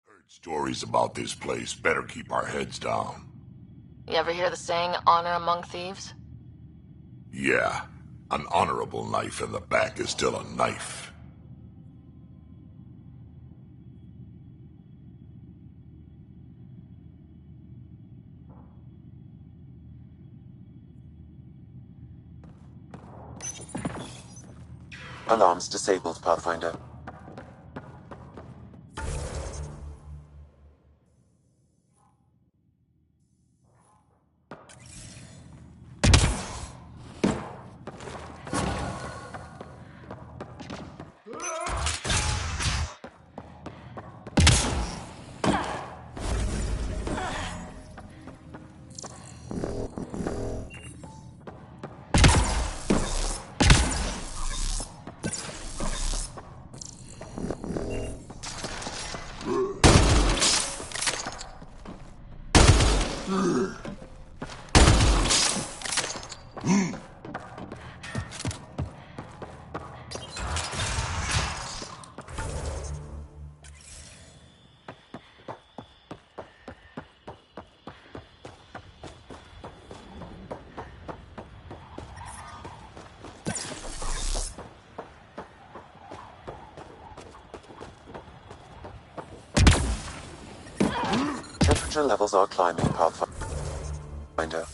Heard stories about this place. Better keep our heads down. You ever hear the saying, honor among thieves? Yeah, an honorable knife in the back is still a knife. Alarms disabled, Pathfinder. Temperature levels are climbing, Pathfinder.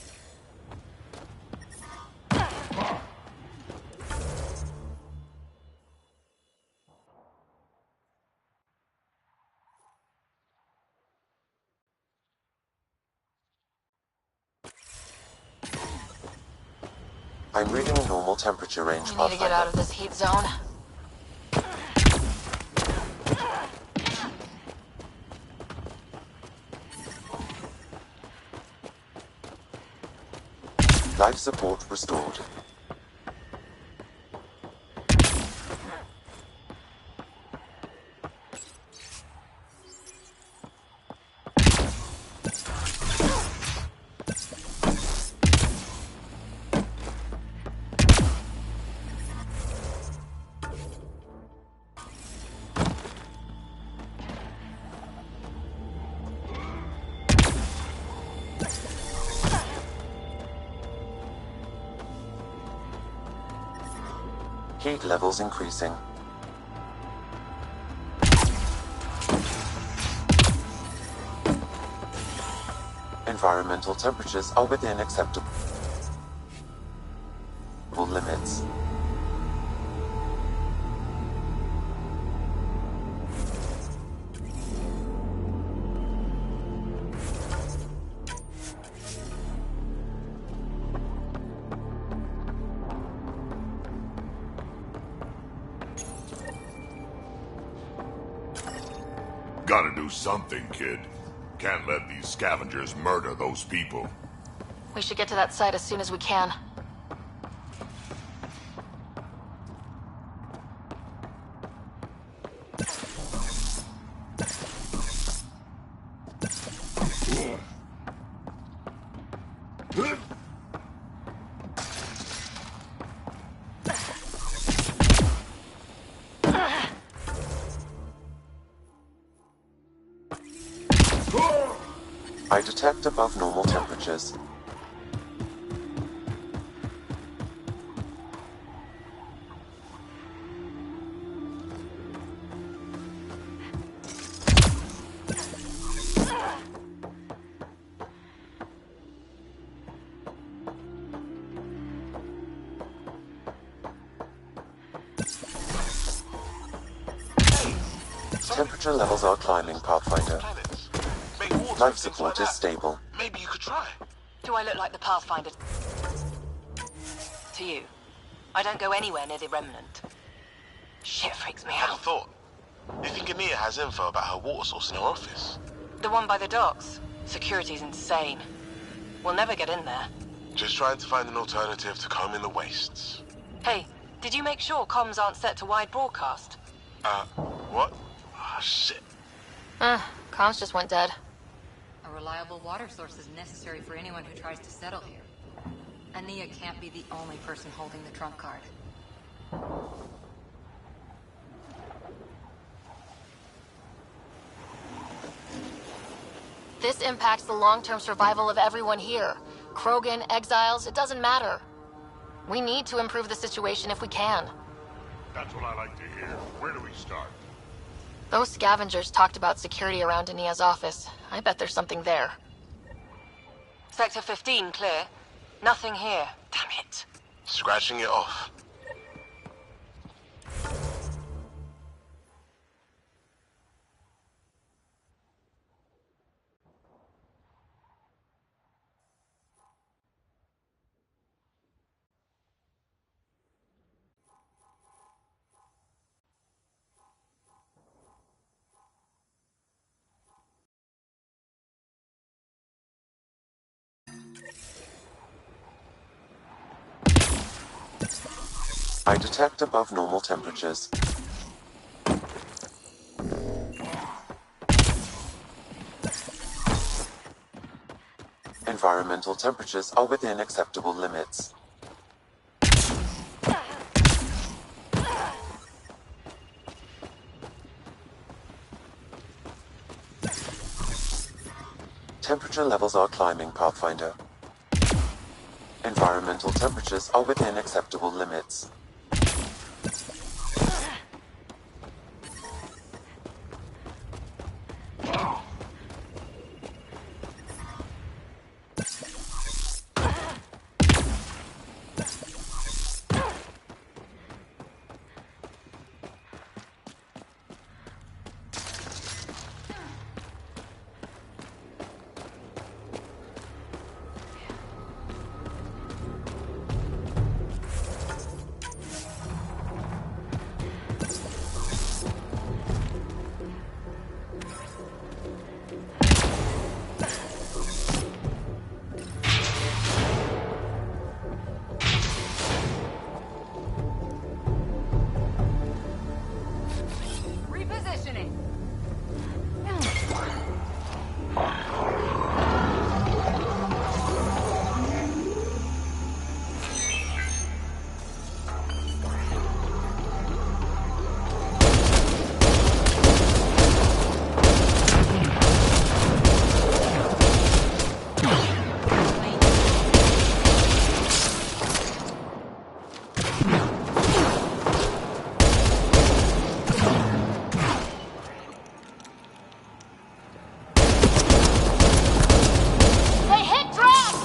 I'm reading a normal temperature range, We Pathfinder. need to get out of this heat zone. Life support restored. Heat levels increasing. Environmental temperatures are within acceptable limits. Gotta do something, kid. Can't let these scavengers murder those people. We should get to that site as soon as we can. I detect above normal temperatures. Temperature levels are climbing, Pathfinder. Planets. Make water Life and things support like is that. stable. Maybe you could try. Do I look like the Pathfinder to you? I don't go anywhere near the remnant. Shit freaks me Had a out. thought. You think Ania has info about her water source in her office? The one by the docks. Security's insane. We'll never get in there. Just trying to find an alternative to combing the wastes. Hey, did you make sure comms aren't set to wide broadcast? What? Ah, shit. Comms just went dead. A reliable water source is necessary for anyone who tries to settle here. Ania can't be the only person holding the trump card. This impacts the long-term survival of everyone here. Krogan, exiles, it doesn't matter. We need to improve the situation if we can. That's what I like to hear. Where do we start? Those scavengers talked about security around Ania's office. I bet there's something there. Sector 15, clear. Nothing here. Damn it. Scratching it off. I detect above normal temperatures. Environmental temperatures are within acceptable limits. Temperature levels are climbing, Pathfinder. Environmental temperatures are within acceptable limits. Repositioning. They hit drop!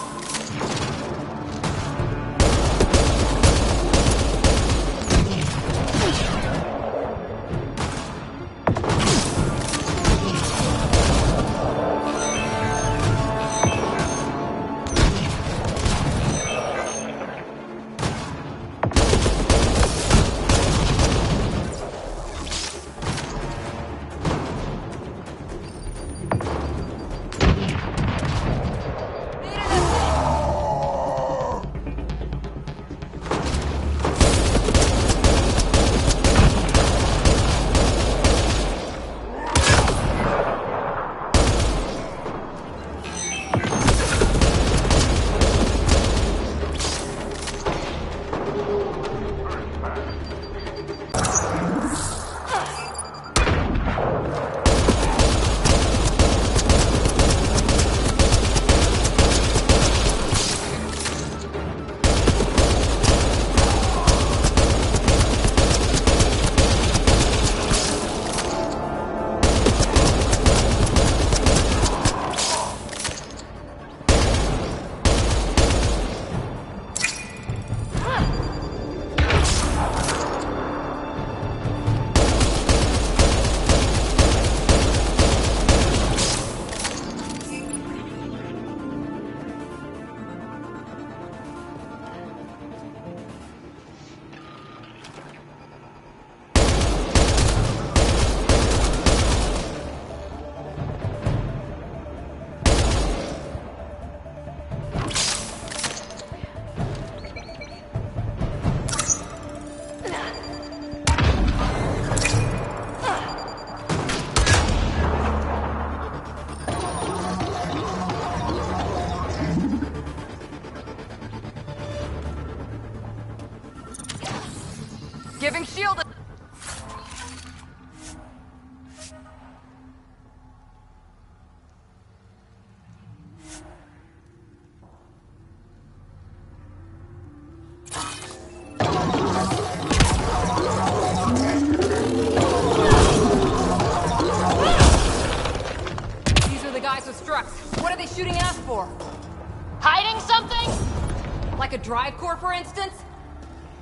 a drive core, for instance?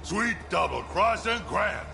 Sweet double cross and grant.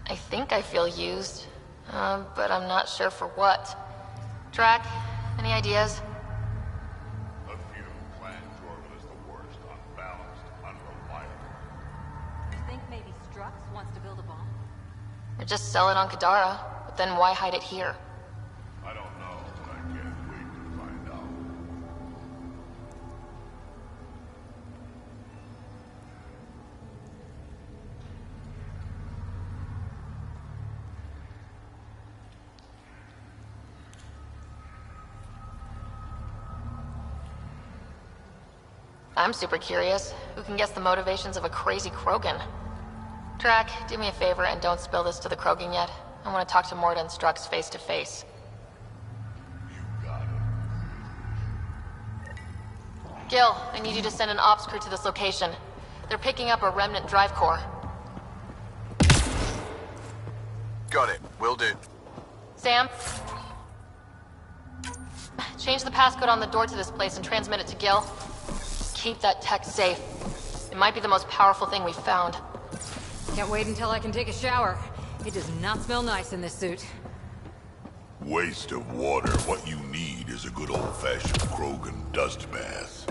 I think I feel used, but I'm not sure for what. Drac, any ideas? A few. Clan Jorvin is the worst. Unbalanced, unreliable. You think maybe Strux wants to build a bomb? Or just sell it on Kadara, but then why hide it here? I don't know, but I can't wait to find out. I'm super curious. Who can guess the motivations of a crazy Krogan? Drac, do me a favor and don't spill this to the Krogan yet. I want to talk to Morta and Strux face to face. You got it. Gil, I need you to send an ops crew to this location. They're picking up a remnant drive core. Got it. Will do. Sam? Change the passcode on the door to this place and transmit it to Gil. Keep that tech safe. It might be the most powerful thing we've found. Can't wait until I can take a shower. It does not smell nice in this suit. Waste of water. What you need is a good old-fashioned Krogan dust bath.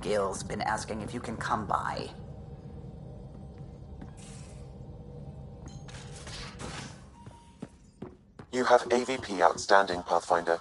Gil's been asking if you can come by. You have AVP outstanding, Pathfinder.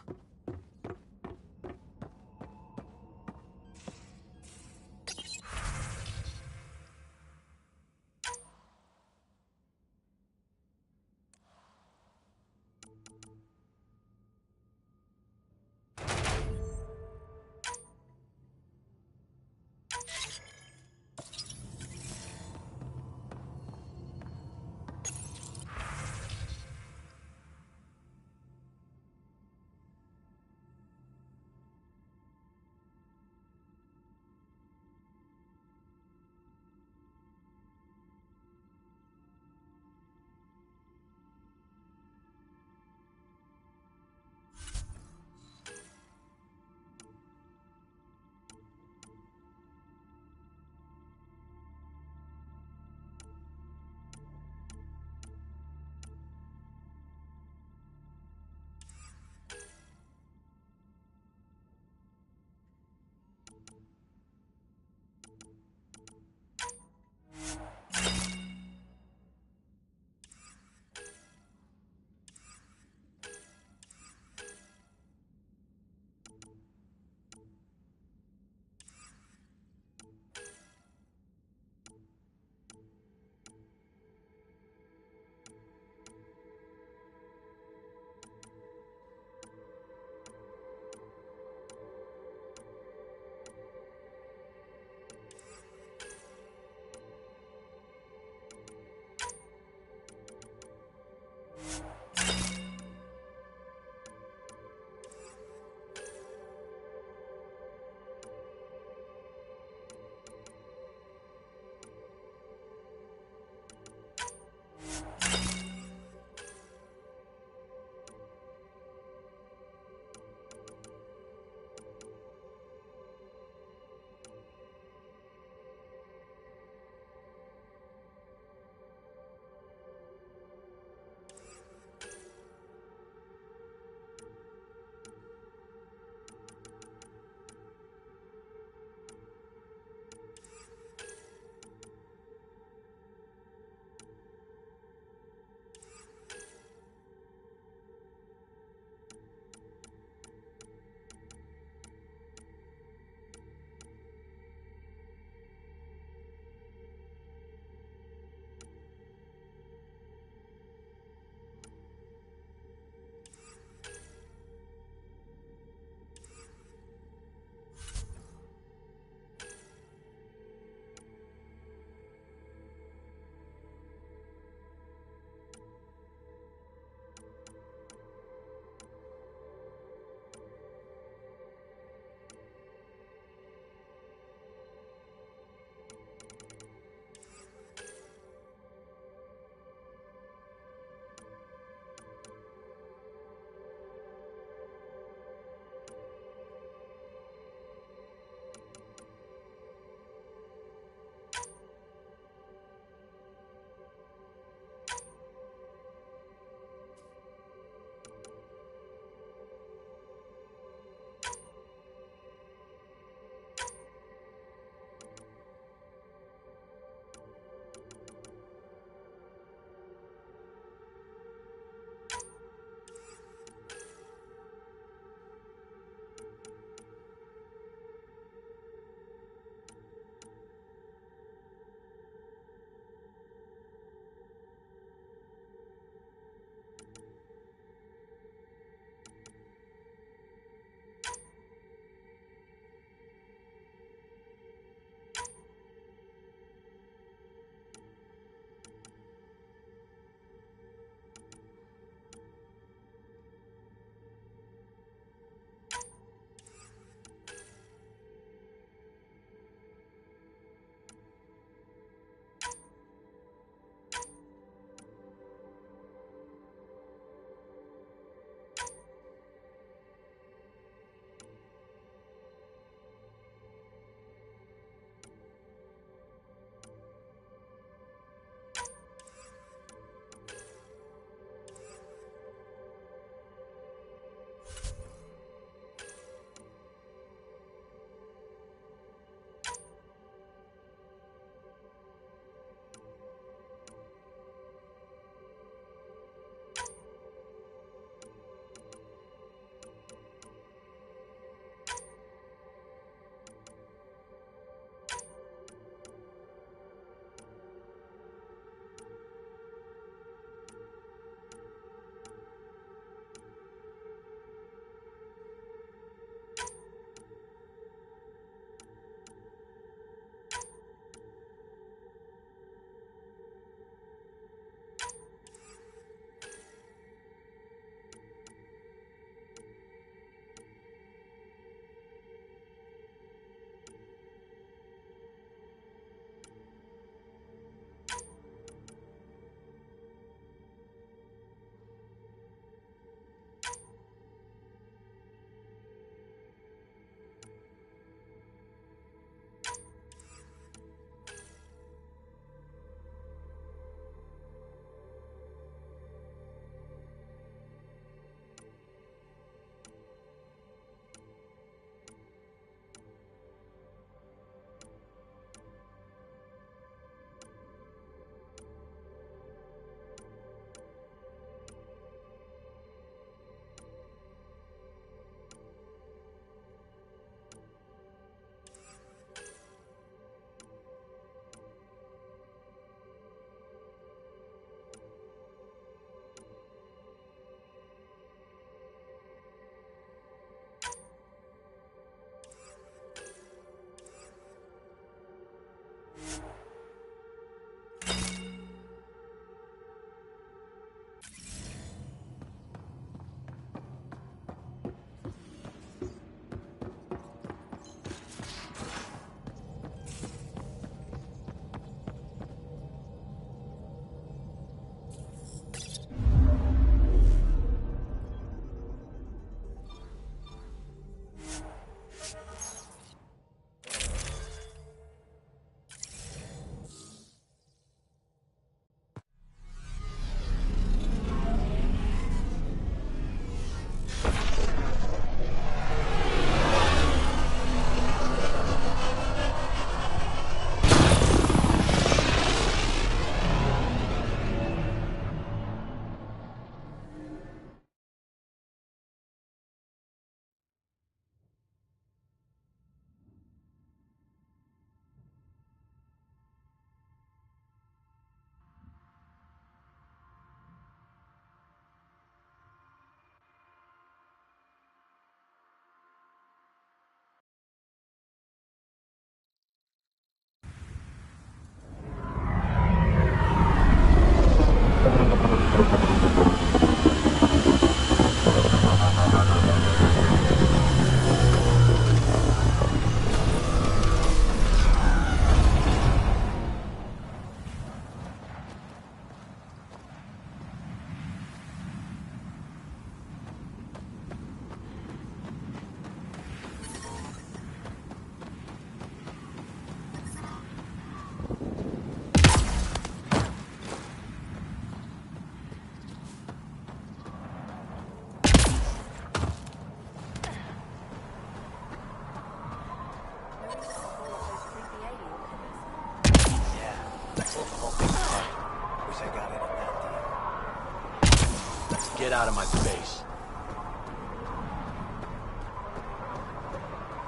Get out of my face.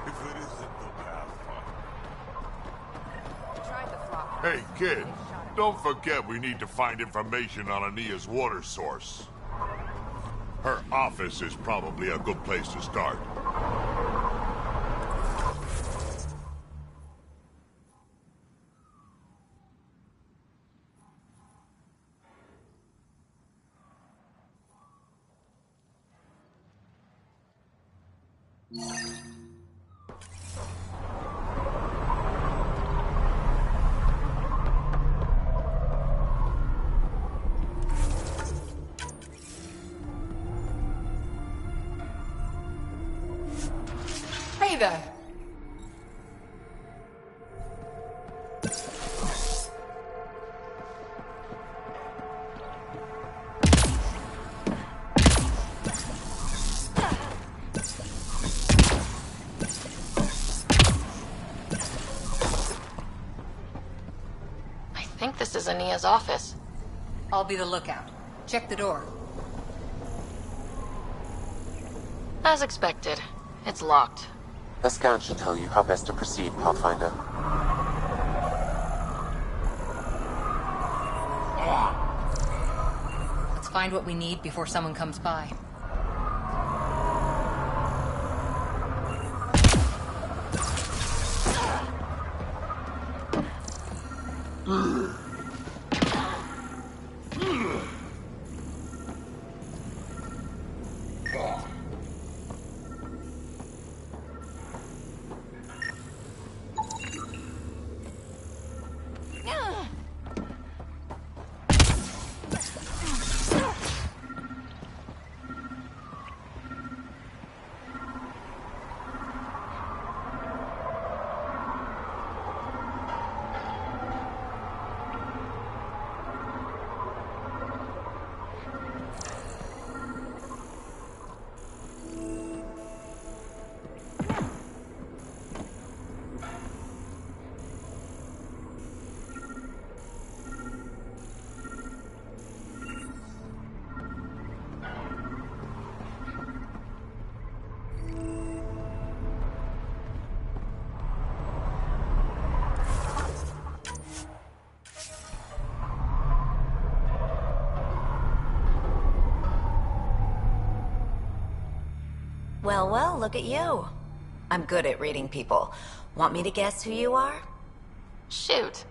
If it isn't the Pathfinder. Tried the flop. Hey, kid. Don't forget we need to find information on Ania's water source. Her office is probably a good place to start. Hey there. I think this is Ania's office. I'll be the lookout. Check the door. As expected. It's locked. The scan should tell you how best to proceed, Pathfinder. Let's find what we need before someone comes by. Well, well, look at you. I'm good at reading people. Want me to guess who you are? Shoot.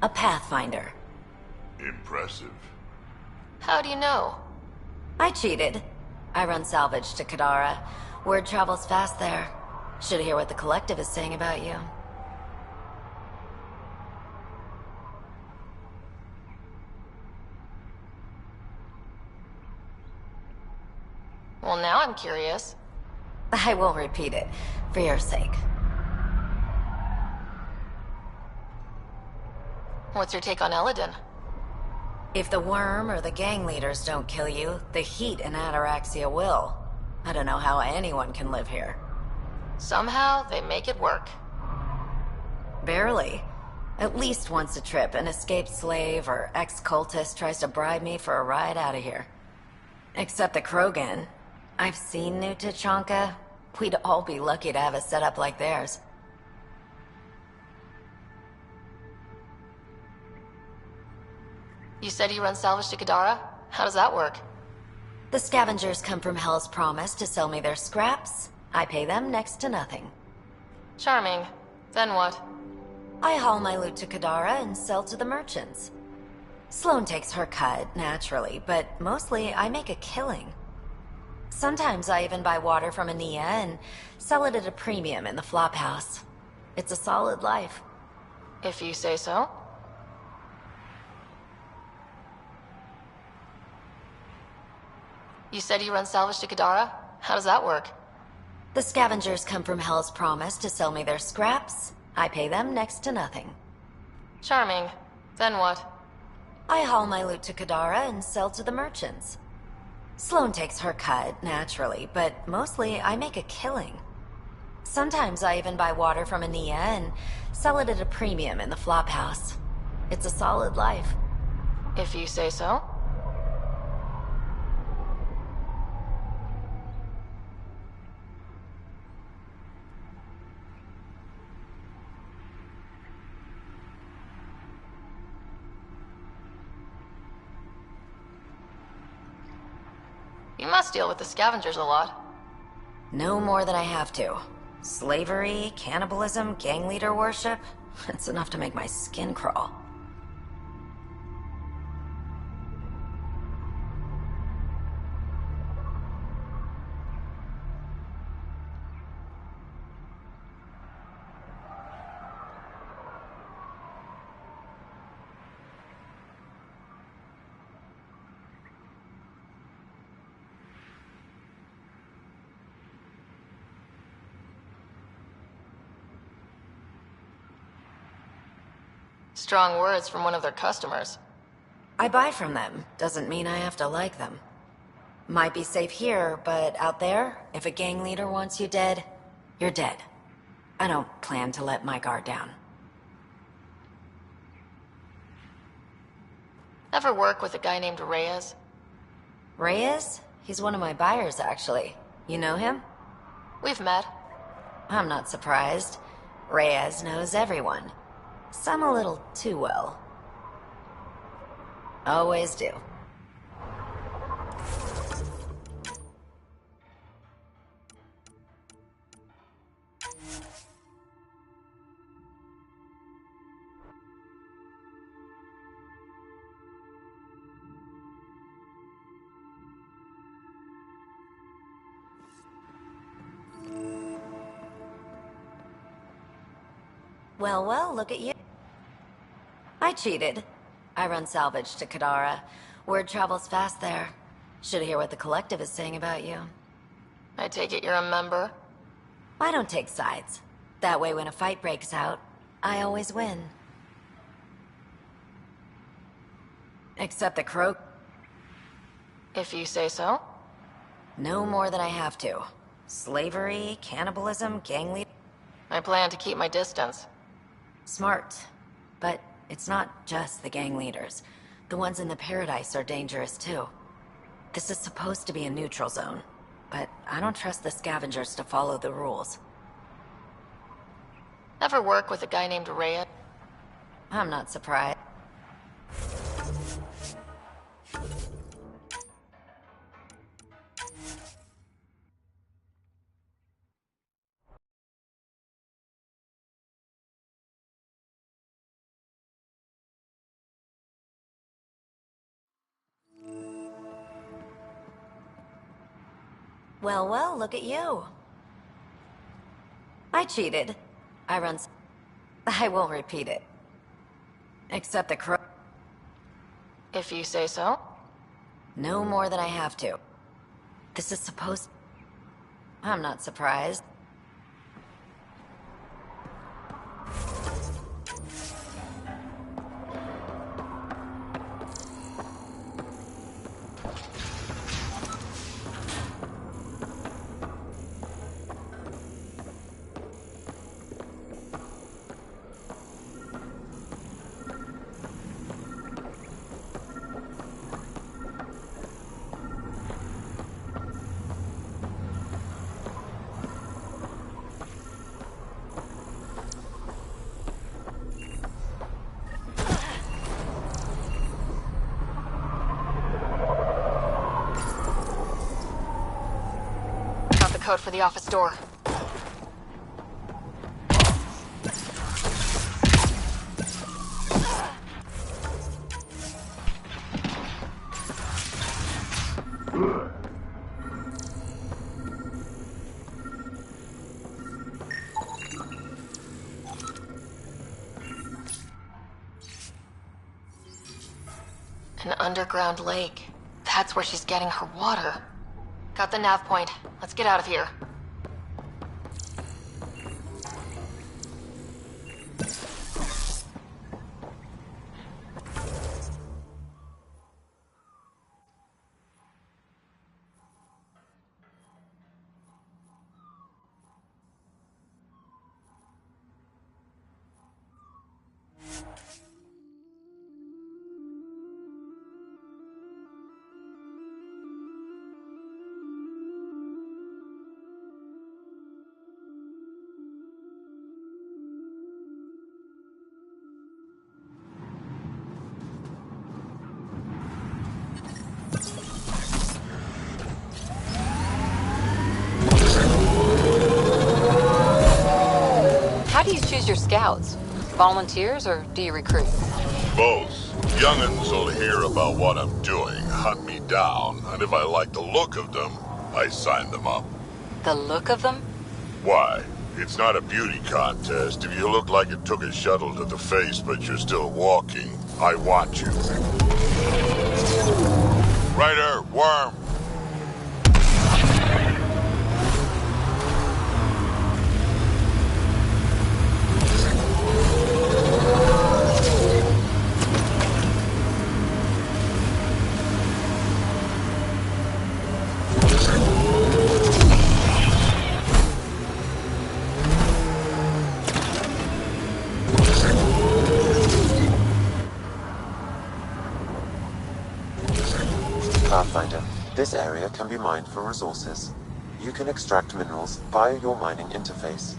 A Pathfinder. Impressive. How do you know? I cheated. I run salvage to Kadara. Word travels fast there. Should hear what the Collective is saying about you. Well, now I'm curious. I won't repeat it, for your sake. What's your take on Eladin? If the worm or the gang leaders don't kill you, the heat in Ataraxia will. I don't know how anyone can live here. Somehow, they make it work. Barely. At least once a trip, an escaped slave or ex-cultist tries to bribe me for a ride out of here. Except the Krogan. I've seen New Tachanka. We'd all be lucky to have a setup like theirs. You said you run salvage to Kadara? How does that work? The scavengers come from Hell's Promise to sell me their scraps. I pay them next to nothing. Charming. Then what? I haul my loot to Kadara and sell to the merchants. Sloane takes her cut, naturally, but mostly I make a killing. Sometimes I even buy water from Ania and sell it at a premium in the flop house. It's a solid life. If you say so. You said you run salvage to Kadara? How does that work? The scavengers come from Hell's Promise to sell me their scraps. I pay them next to nothing. Charming. Then what? I haul my loot to Kadara and sell to the merchants. Sloane takes her cut, naturally, but mostly I make a killing. Sometimes I even buy water from Ania and sell it at a premium in the flop house. It's a solid life. If you say so. You must deal with the scavengers a lot. No more than I have to. Slavery, cannibalism, gang leader worship. It's enough to make my skin crawl. Strong words from one of their customers. I buy from them. Doesn't mean I have to like them. Might be safe here, but out there, if a gang leader wants you dead, you're dead. I don't plan to let my guard down. Ever work with a guy named Reyes? Reyes? He's one of my buyers, actually. You know him? We've met. I'm not surprised. Reyes knows everyone. Some a little too well. Always do. Well, look at you. I cheated. I run salvage to Kadara. Word travels fast there. Should hear what the Collective is saying about you. I take it you're a member? I don't take sides. That way when a fight breaks out, I always win. Except the croak. If you say so. No more than I have to. Slavery, cannibalism, gang leader. I plan to keep my distance. Smart. But it's not just the gang leaders. The ones in the Paradise are dangerous too. This is supposed to be a neutral zone, but I don't trust the scavengers to follow the rules. Ever work with a guy named Reyes? I'm not surprised. Well, look at you. I cheated. I won't repeat it. Except the crow. If you say so. No more than I have to. This is supposed... I'm not surprised. Code for the office door. An underground lake. That's where she's getting her water. Got the nav point. Let's get out of here. do you choose your scouts? Volunteers, or do you recruit? Both. Young'uns will hear about what I'm doing, hunt me down, and if I like the look of them, I sign them up. The look of them? Why? It's not a beauty contest. If you look like it took a shuttle to the face but you're still walking, I want you. Ryder, worm! Pathfinder, this area can be mined for resources. You can extract minerals via your mining interface.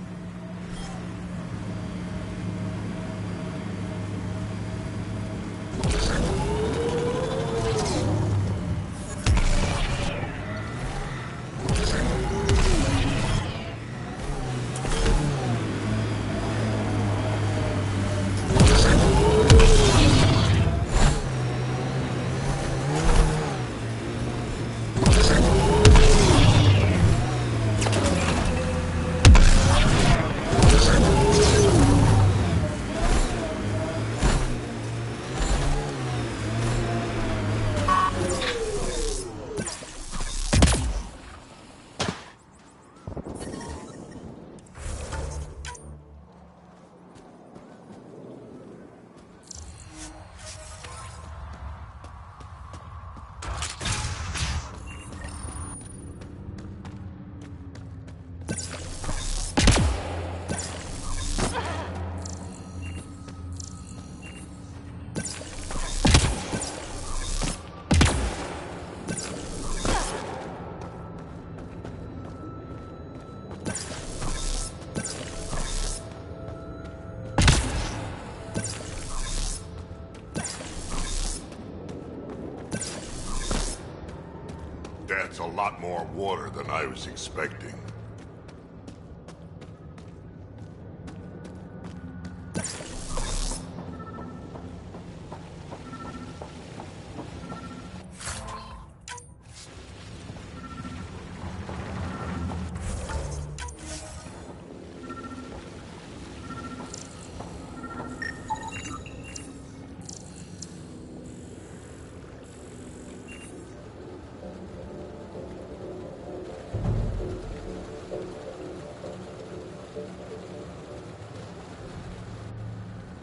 That's a lot more water than I was expecting.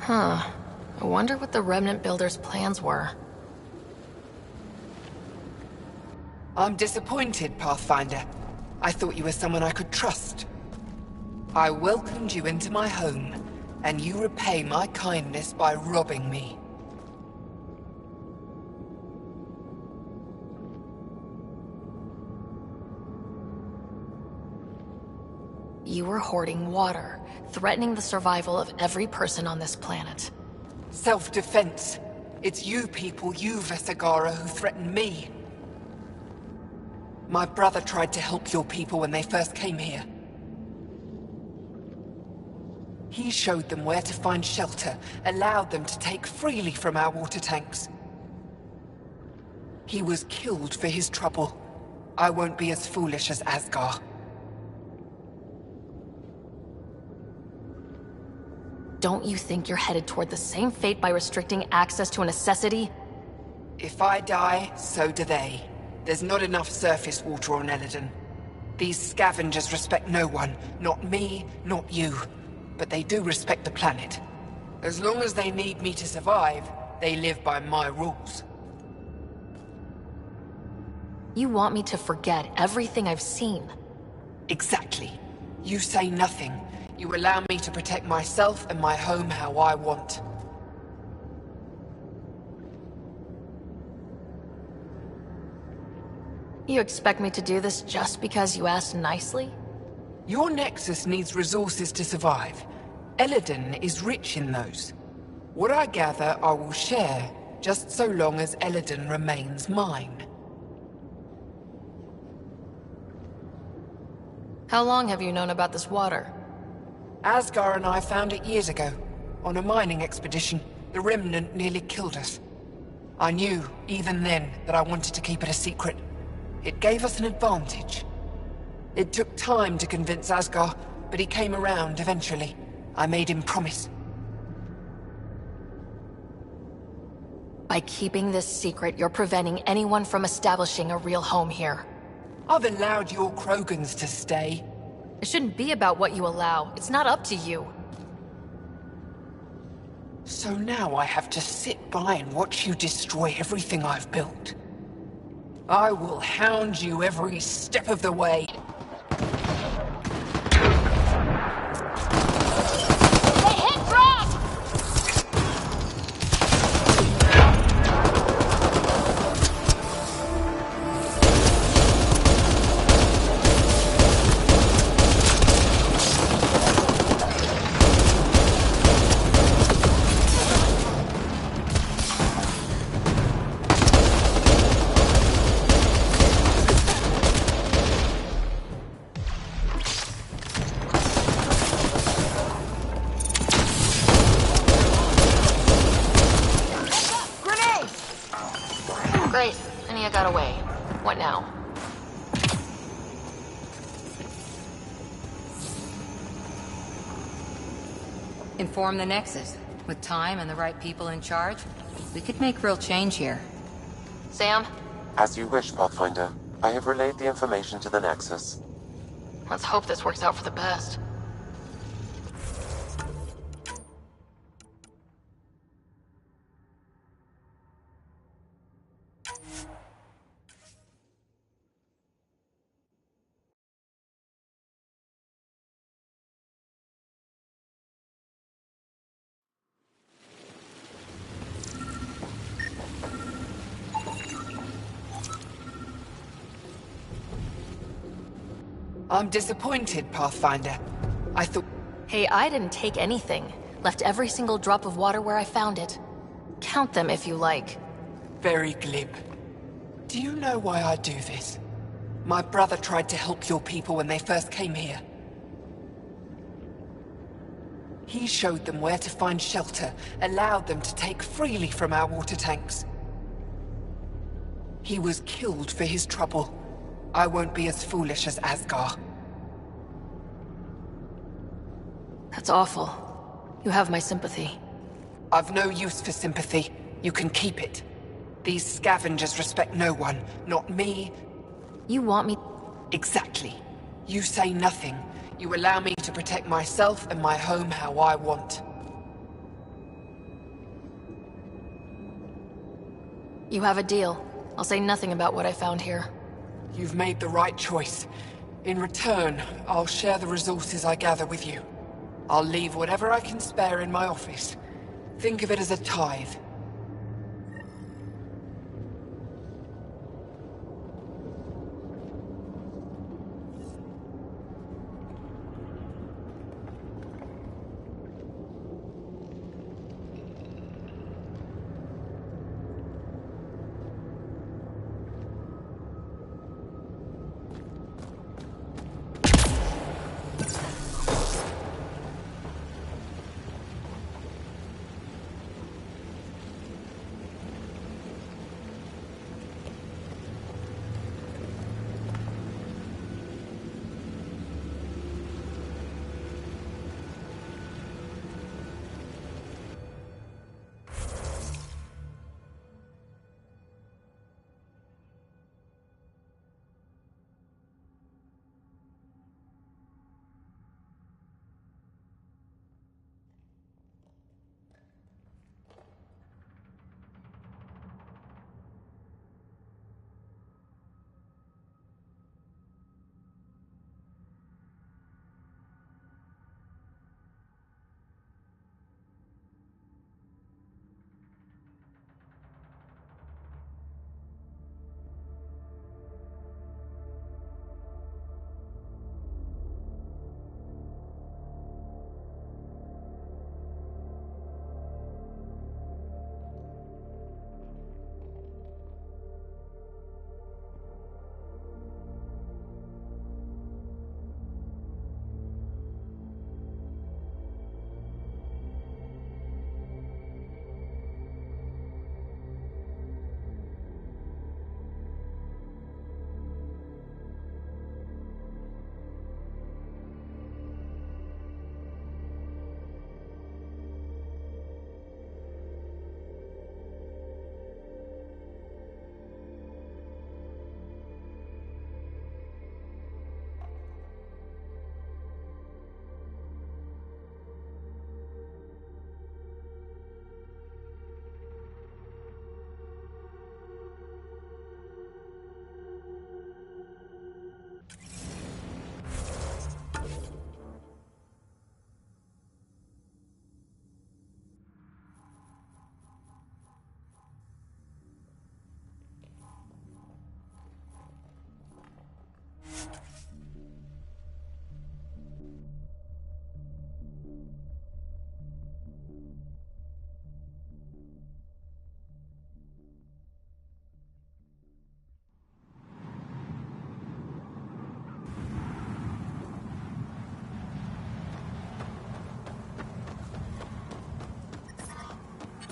Huh. I wonder what the Remnant Builders' plans were. I'm disappointed, Pathfinder. I thought you were someone I could trust. I welcomed you into my home, and you repay my kindness by robbing me. You were hoarding water, threatening the survival of every person on this planet. Self-defense. It's you people, you Vesagara, who threatened me. My brother tried to help your people when they first came here. He showed them where to find shelter, allowed them to take freely from our water tanks. He was killed for his trouble. I won't be as foolish as Asgar. Don't you think you're headed toward the same fate by restricting access to a necessity? If I die, so do they. There's not enough surface water on Eladon. These scavengers respect no one. Not me, not you. But they do respect the planet. As long as they need me to survive, they live by my rules. You want me to forget everything I've seen? Exactly. You say nothing. You allow me to protect myself and my home how I want. You expect me to do this just because you asked nicely? Your Nexus needs resources to survive. Eladon is rich in those. What I gather, I will share, just so long as Eladon remains mine. How long have you known about this water? Asgar and I found it years ago. On a mining expedition, the Remnant nearly killed us. I knew, even then, that I wanted to keep it a secret. It gave us an advantage. It took time to convince Asgar, but he came around eventually. I made him promise. By keeping this secret, you're preventing anyone from establishing a real home here. I've allowed your Krogans to stay. It shouldn't be about what you allow. It's not up to you. So now I have to sit by and watch you destroy everything I've built. I will hound you every step of the way. They hit Rock! Great. Ania got away. What now? Inform the Nexus. With time and the right people in charge, we could make real change here. Sam? As you wish, Pathfinder. I have relayed the information to the Nexus. Let's hope this works out for the best. I'm disappointed, Pathfinder. I thought... Hey, I didn't take anything. Left every single drop of water where I found it. Count them if you like. Very glib. Do you know why I do this? My brother tried to help your people when they first came here. He showed them where to find shelter, allowed them to take freely from our water tanks. He was killed for his trouble. I won't be as foolish as Asgar. That's awful. You have my sympathy. I've no use for sympathy. You can keep it. These scavengers respect no one. Not me. You want me... Exactly. You say nothing. You allow me to protect myself and my home how I want. You have a deal. I'll say nothing about what I found here. You've made the right choice. In return, I'll share the resources I gather with you. I'll leave whatever I can spare in my office. Think of it as a tithe.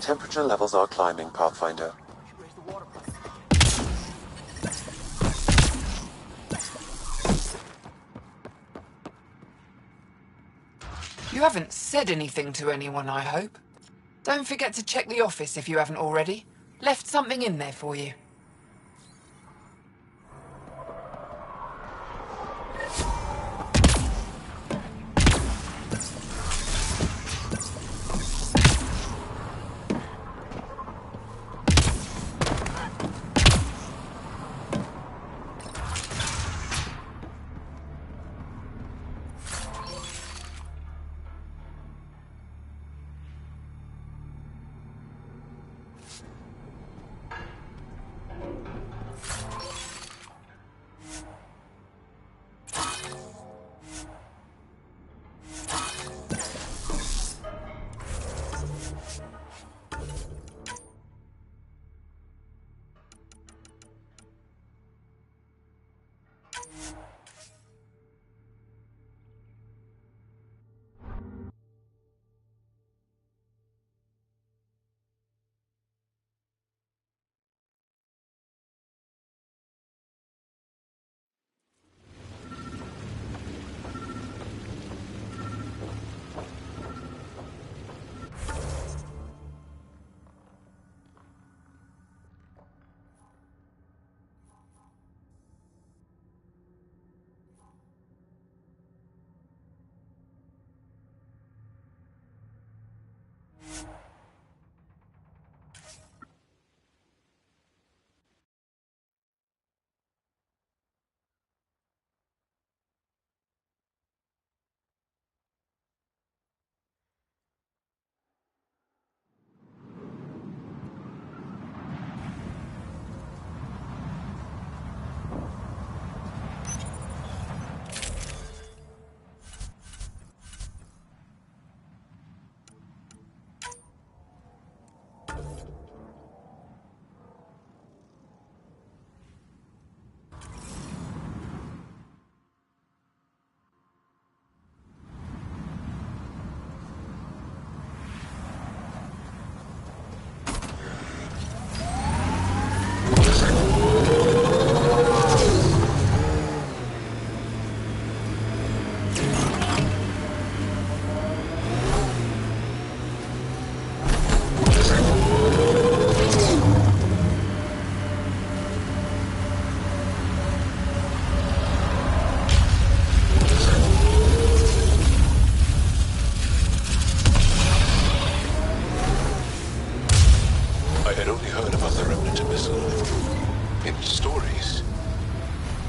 Temperature levels are climbing, Pathfinder. You haven't said anything to anyone, I hope. Don't forget to check the office if you haven't already. Left something in there for you.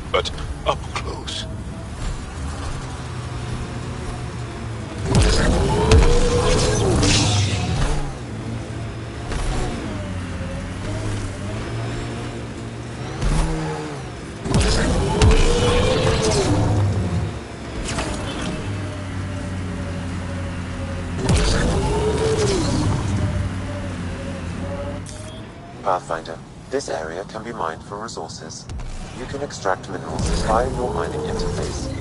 But up close. Pathfinder, this area can be mined for resources. You can extract minerals via your mining interface.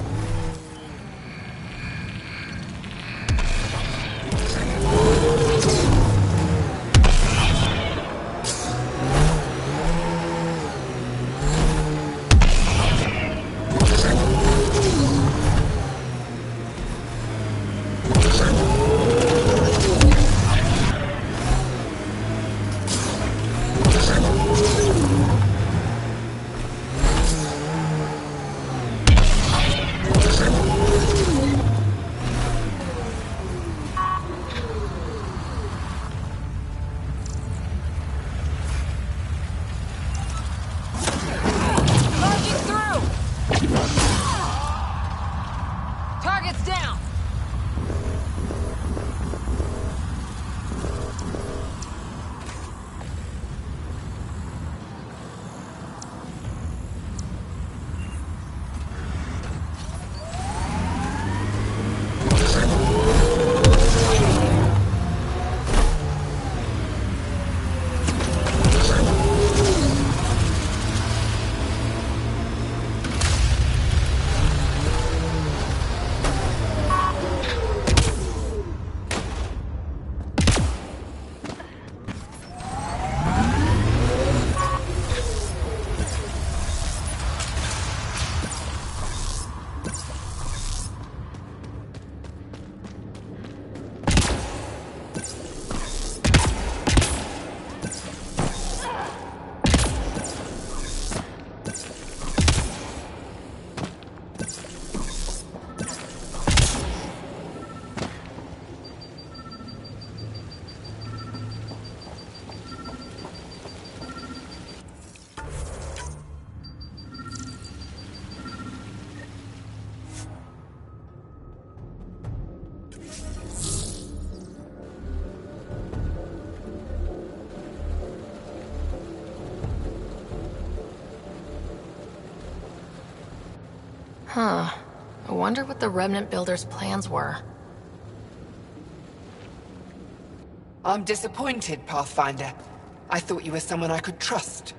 Huh. I wonder what the Remnant Builders' plans were. I'm disappointed, Pathfinder. I thought you were someone I could trust.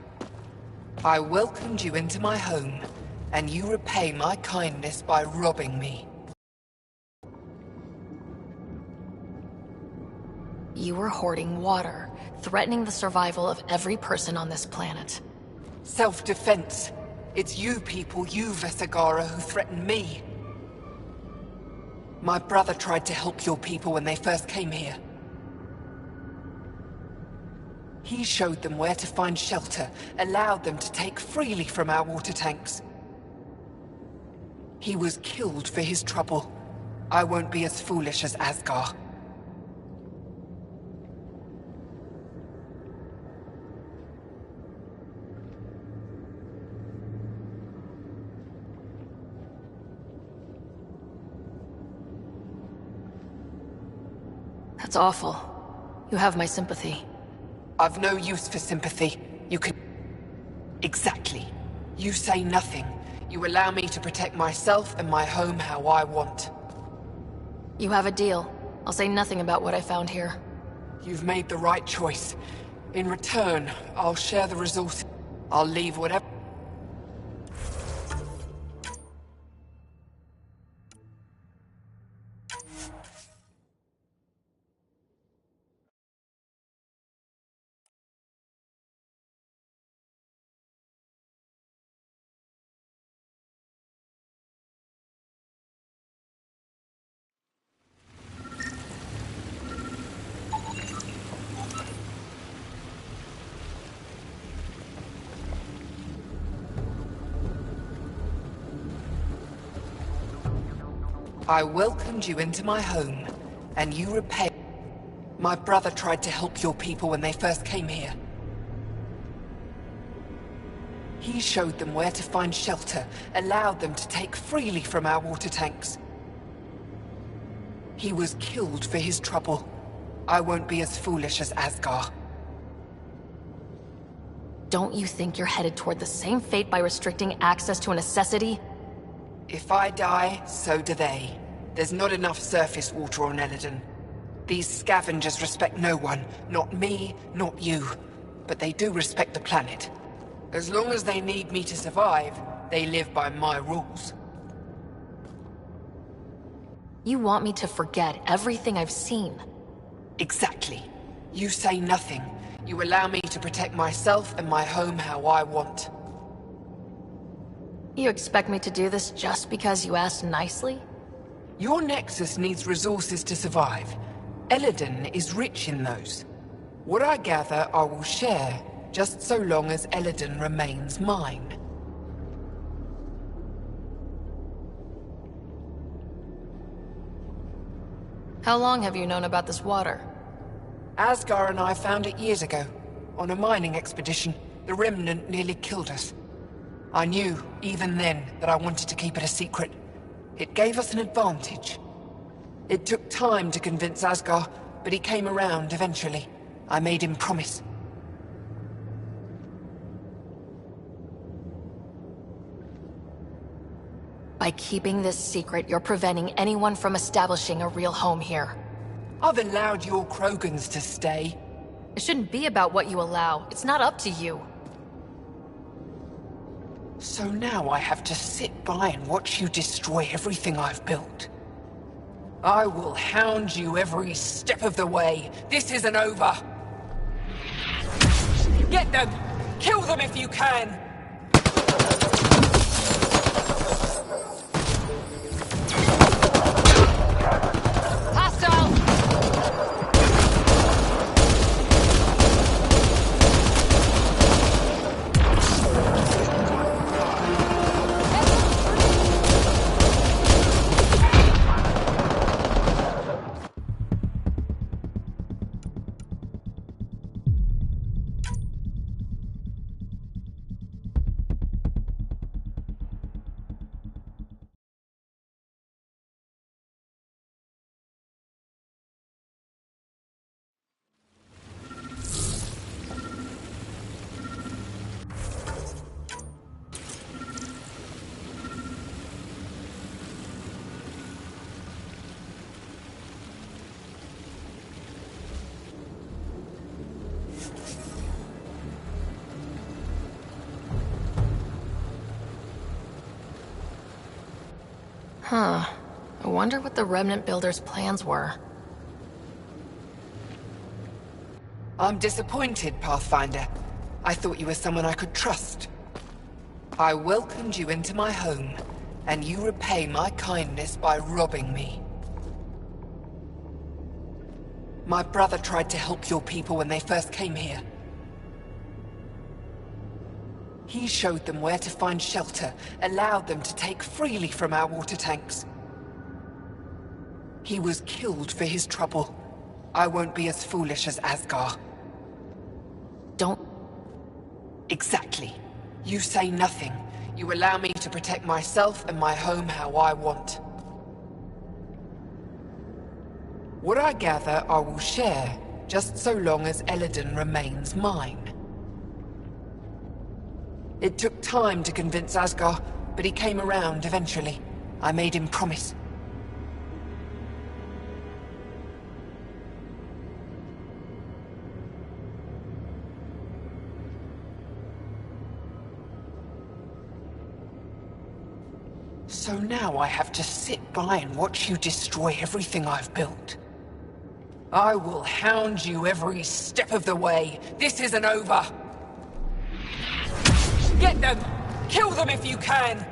I welcomed you into my home, and you repay my kindness by robbing me. You were hoarding water, threatening the survival of every person on this planet. Self-defense. It's you people, you Vesagara, who threatened me. My brother tried to help your people when they first came here. He showed them where to find shelter, allowed them to take freely from our water tanks. He was killed for his trouble. I won't be as foolish as Asgar. That's awful. You have my sympathy. I've no use for sympathy. You can... Exactly. You say nothing. You allow me to protect myself and my home how I want. You have a deal. I'll say nothing about what I found here. You've made the right choice. In return, I'll share the resources. I'll leave whatever... I welcomed you into my home, and you repay... My brother tried to help your people when they first came here. He showed them where to find shelter, allowed them to take freely from our water tanks. He was killed for his trouble. I won't be as foolish as Asgar. Don't you think you're headed toward the same fate by restricting access to a necessity? If I die, so do they. There's not enough surface water on Eledon. These scavengers respect no one. Not me, not you. But they do respect the planet. As long as they need me to survive, they live by my rules. You want me to forget everything I've seen? Exactly. You say nothing. You allow me to protect myself and my home how I want. You expect me to do this just because you asked nicely? Your Nexus needs resources to survive. Eledon is rich in those. What I gather, I will share, just so long as Eledon remains mine. How long have you known about this water? Asgar and I found it years ago, on a mining expedition. The Remnant nearly killed us. I knew, even then, that I wanted to keep it a secret. It gave us an advantage. It took time to convince Asgar, but he came around eventually. I made him promise. By keeping this secret, you're preventing anyone from establishing a real home here. I've allowed your Krogans to stay. It shouldn't be about what you allow. It's not up to you. So now I have to sit by and watch you destroy everything I've built. I will hound you every step of the way. This isn't over. Get them! Kill them if you can! Hostile! Huh. I wonder what the Remnant Builders' plans were. I'm disappointed, Pathfinder. I thought you were someone I could trust. I welcomed you into my home, and you repay my kindness by robbing me. My brother tried to help your people when they first came here. He showed them where to find shelter, allowed them to take freely from our water tanks. He was killed for his trouble. I won't be as foolish as Asgar. Don't... Exactly. You say nothing. You allow me to protect myself and my home how I want. What I gather, I will share, just so long as Eladon remains mine. It took time to convince Asgar, but he came around eventually. I made him promise. So now I have to sit by and watch you destroy everything I've built. I will hound you every step of the way. This isn't over. Get them! Kill them if you can!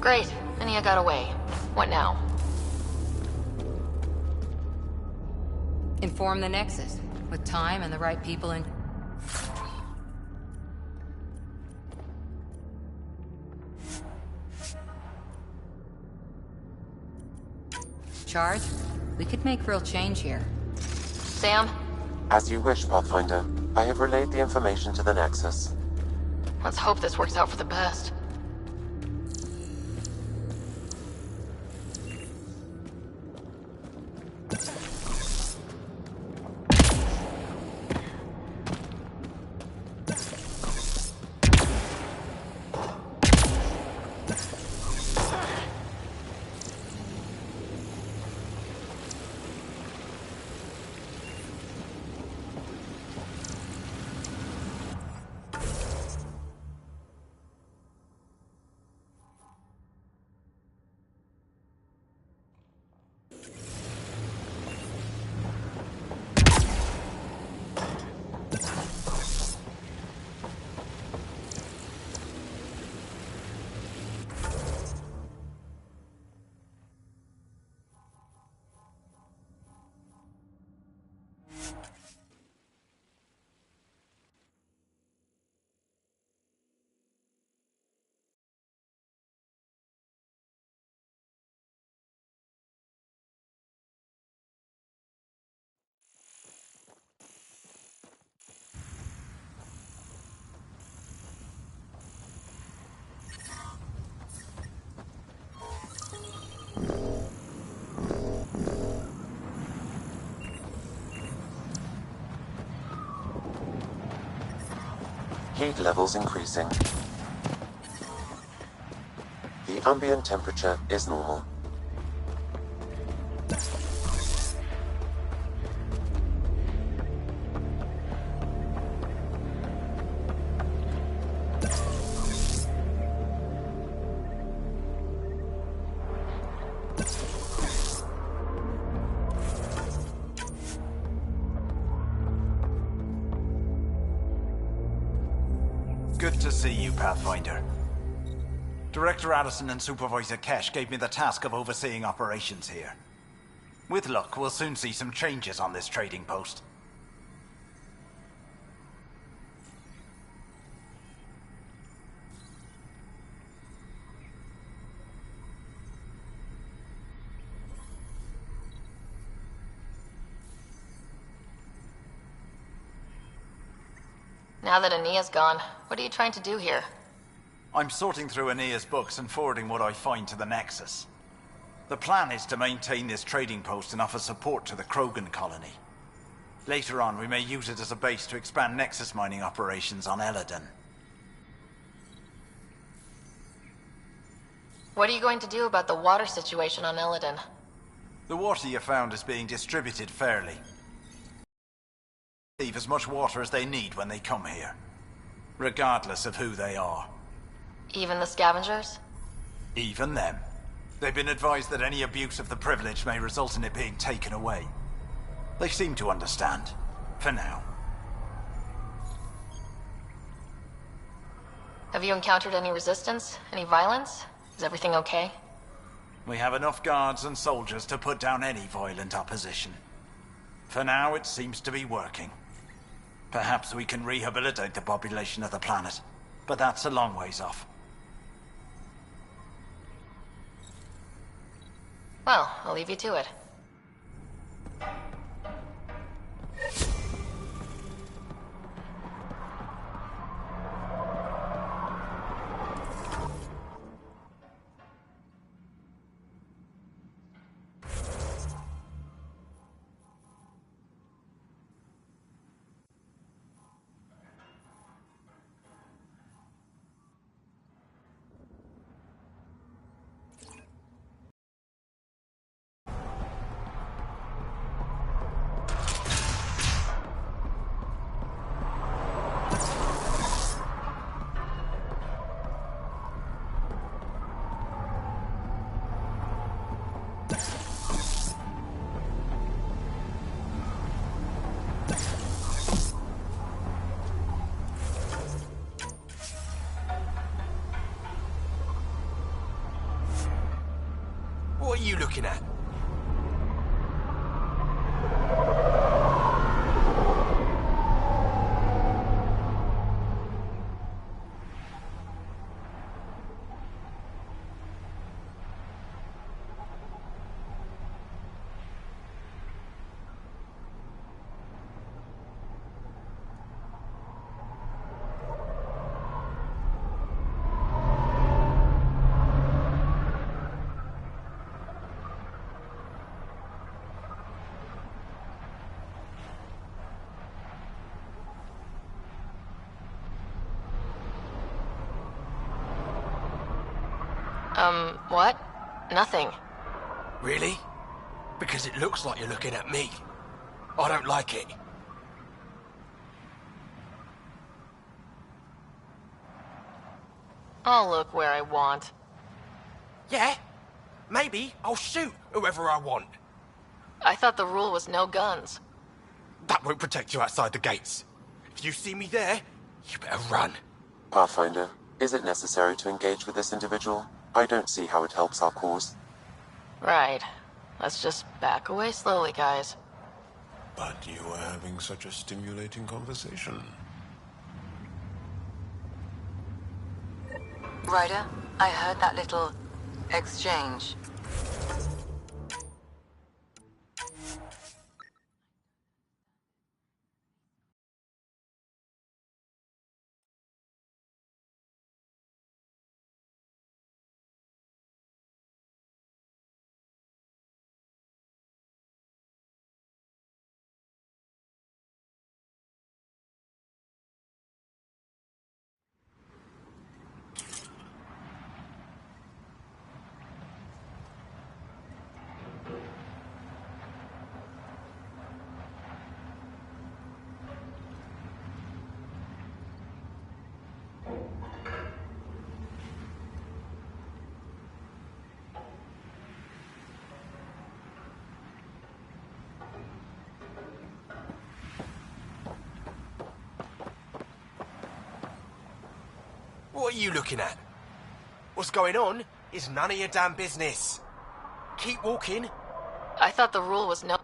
Great. Ania got away. What now? Inform the Nexus. With time and the right people in... charge? We could make real change here. Sam? As you wish, Pathfinder. I have relayed the information to the Nexus. Let's hope this works out for the best. Heat levels increasing. The ambient temperature is normal. Good to see you, Pathfinder. Director Addison and Supervisor Kesh gave me the task of overseeing operations here. With luck, we'll soon see some changes on this trading post. Now that Ania's gone, what are you trying to do here? I'm sorting through Ania's books and forwarding what I find to the Nexus. The plan is to maintain this trading post and offer support to the Krogan colony. Later on, we may use it as a base to expand Nexus mining operations on Eladon. What are you going to do about the water situation on Eladon? The water you found is being distributed fairly. Leave as much water as they need when they come here, regardless of who they are. Even the scavengers? Even them. They've been advised that any abuse of the privilege may result in it being taken away. They seem to understand, for now. Have you encountered any resistance? Any violence? Is everything okay? We have enough guards and soldiers to put down any violent opposition. For now, it seems to be working. Perhaps we can rehabilitate the population of the planet, but that's a long ways off. Well, I'll leave you to it. What are you looking at? What? Nothing. Really? Because it looks like you're looking at me. I don't like it. I'll look where I want. Yeah? Maybe I'll shoot whoever I want. I thought the rule was no guns. That won't protect you outside the gates. If you see me there, you better run. Pathfinder, is it necessary to engage with this individual? I don't see how it helps our cause. Right. Let's just back away slowly, guys. But you were having such a stimulating conversation. Ryder, I heard that little exchange. What are you looking at? What's going on is none of your damn business. Keep walking. I thought the rule was no...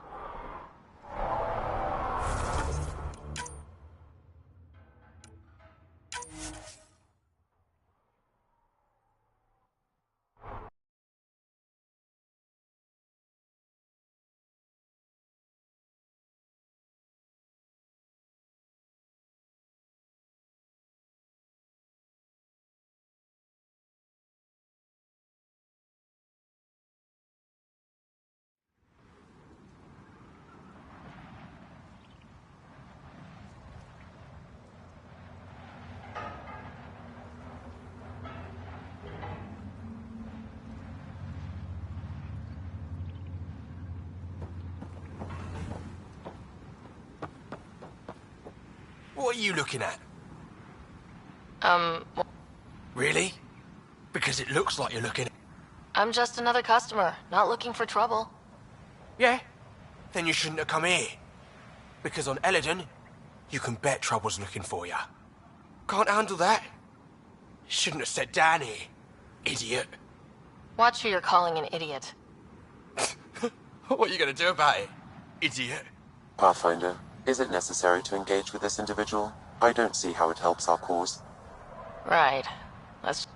What are you looking at? Really? Because it looks like you're looking at... I'm just another customer, not looking for trouble. Yeah? Then you shouldn't have come here. Because on Eledon, you can bet trouble's looking for you. Can't handle that? Shouldn't have said down here, idiot. Watch who you're calling an idiot. What are you gonna do about it, idiot? Pathfinder, is it necessary to engage with this individual? I don't see how it helps our cause. Right. Let's...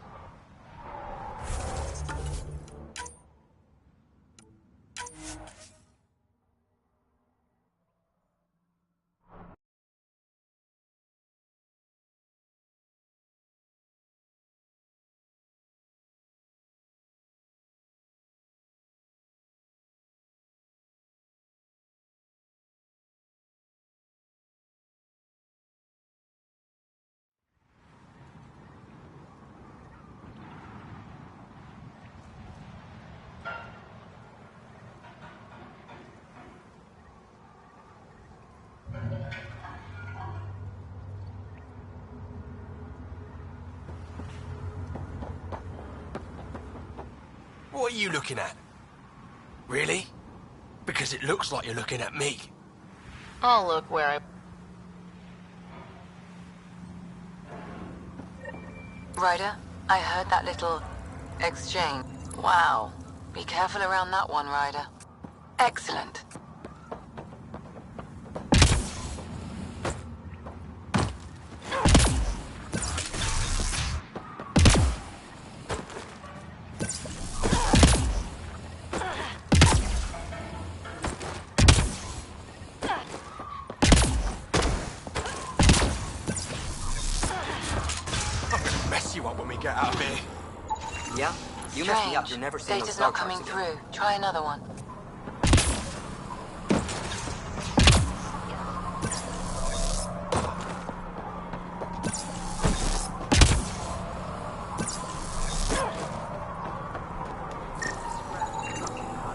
What are you looking at? Really? Because it looks like you're looking at me. I'll look where I... Ryder, I heard that little exchange. Wow. Be careful around that one, Ryder. Excellent. Get out of here. Yeah? You messed me up. You're never seeing those Data's star not coming charts again. through. Try another one.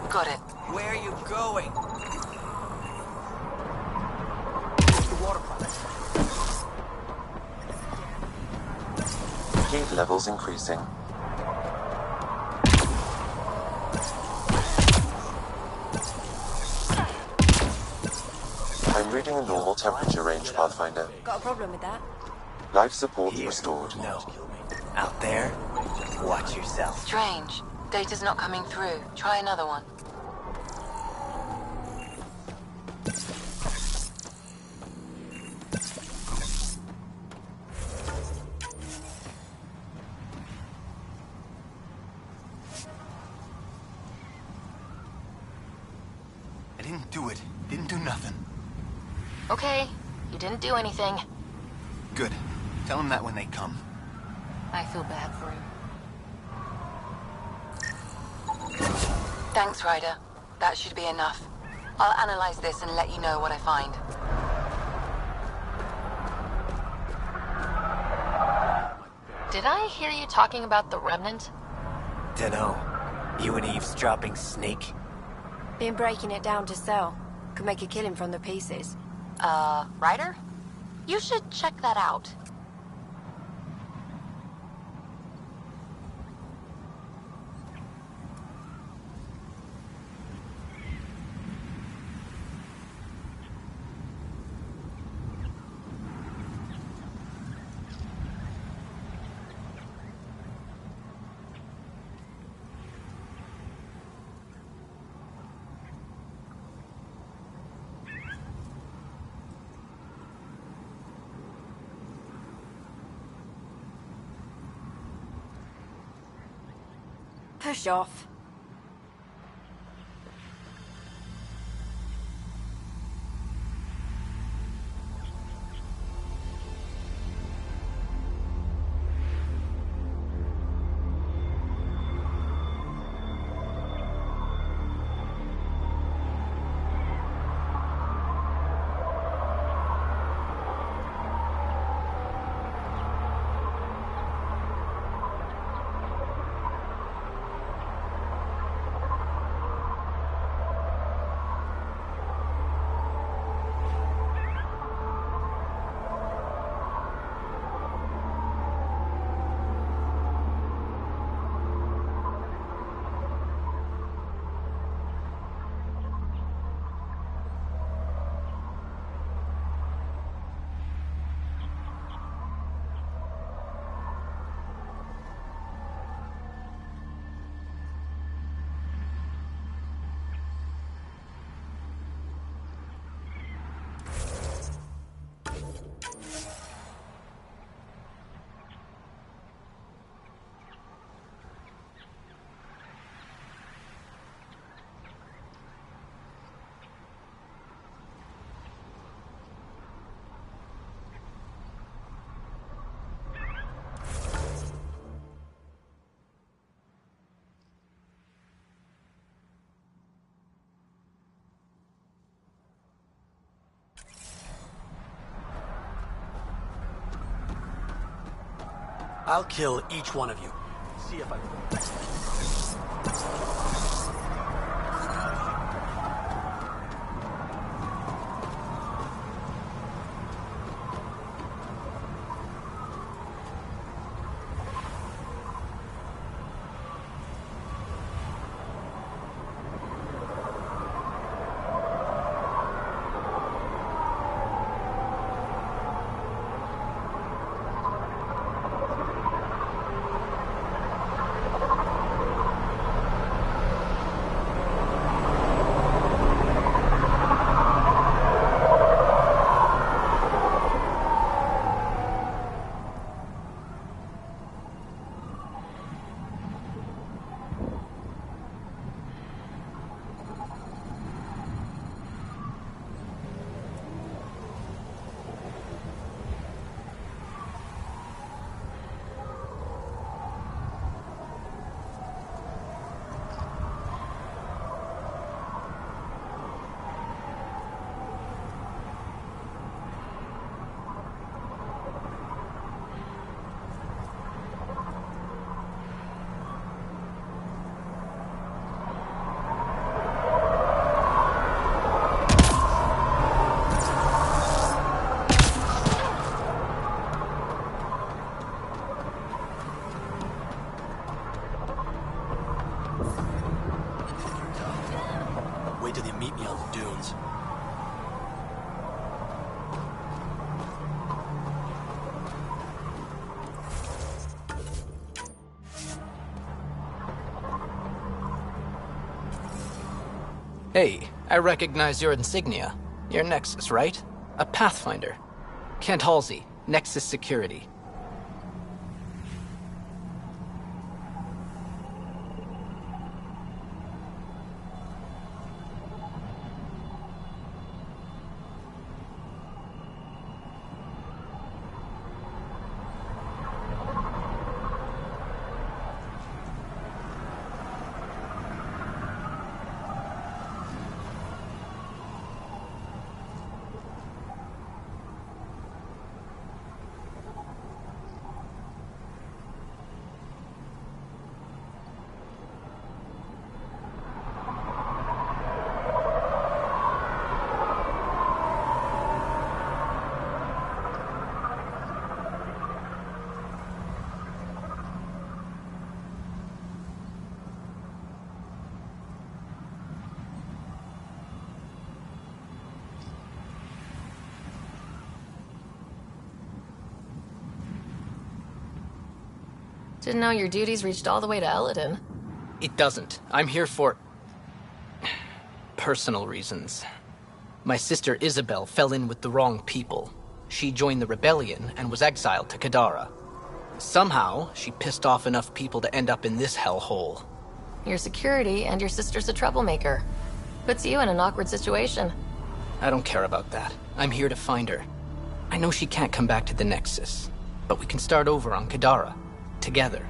Got it. Where are you going? The water plant. Heat levels increasing. I'm reading a normal temperature range, Pathfinder. Got a problem with that? Life support restored. No. Out there, watch yourself. Strange. Data's not coming through. Try another one. I didn't do it. Didn't do nothing. Okay, you didn't do anything. Good. Tell them that when they come. I feel bad for him. Thanks, Ryder. That should be enough. I'll analyze this and let you know what I find. Did I hear you talking about the Remnant? Dunno. You an eavesdropping snake? Been breaking it down to sell. Could make a killing from the pieces. Ryder? You should check that out. push off. I'll kill each one of you. See if I... Wait till they meet me on the dunes. Hey, I recognize your insignia. Your Nexus, right? A Pathfinder. Kent Halsey, Nexus Security. Didn't know your duties reached all the way to Eladin. It doesn't. I'm here for... personal reasons. My sister Isabel fell in with the wrong people. She joined the rebellion and was exiled to Kadara. Somehow, she pissed off enough people to end up in this hellhole. Your security and your sister's a troublemaker. Puts you in an awkward situation. I don't care about that. I'm here to find her. I know she can't come back to the Nexus, but we can start over on Kadara, together.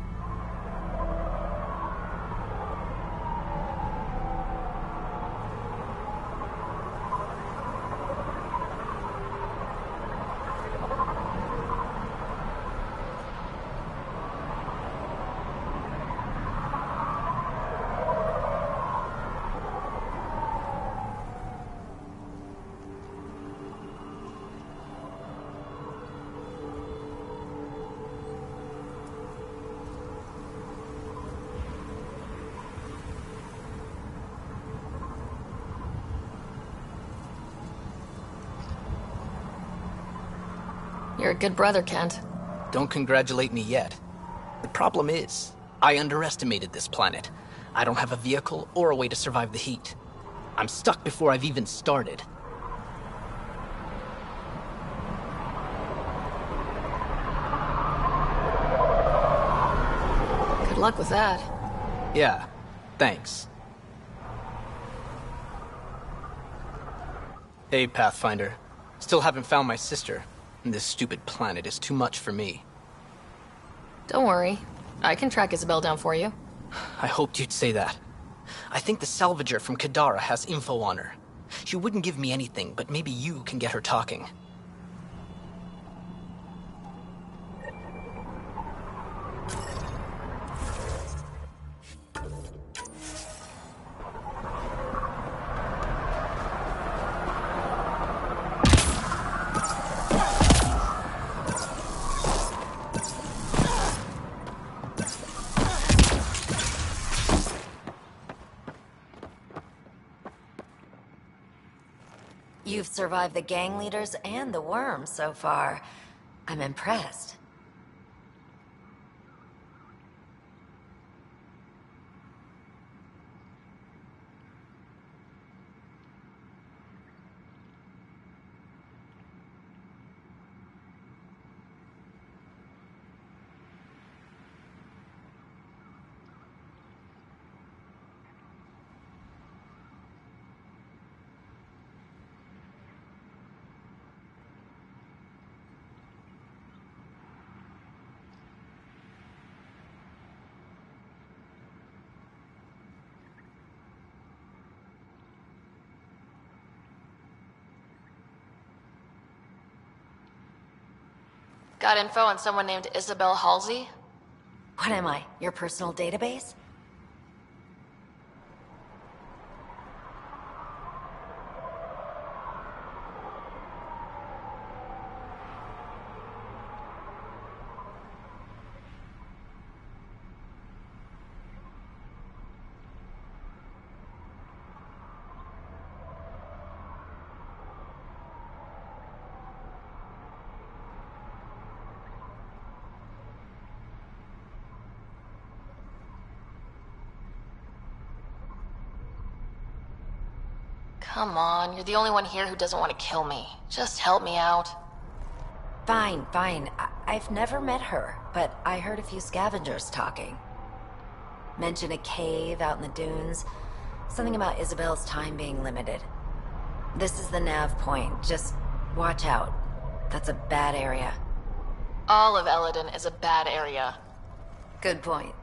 You're a good brother, Kent. Don't congratulate me yet. The problem is, I underestimated this planet. I don't have a vehicle or a way to survive the heat. I'm stuck before I've even started. Good luck with that. Yeah, thanks. Hey, Pathfinder. Still haven't found my sister. This stupid planet is too much for me. Don't worry. I can track Isabel down for you. I hoped you'd say that. I think the salvager from Kadara has info on her. She wouldn't give me anything, but maybe you can get her talking. You've survived the gang leaders and the worms so far. I'm impressed. Got info on someone named Isabel Halsey? What am I, your personal database? Come on, you're the only one here who doesn't want to kill me. Just help me out. Fine, fine. I've never met her, but I heard a few scavengers talking. Mention a cave out in the dunes. Something about Isabel's time being limited. This is the nav point. Just watch out. That's a bad area. All of Eladon is a bad area. Good point.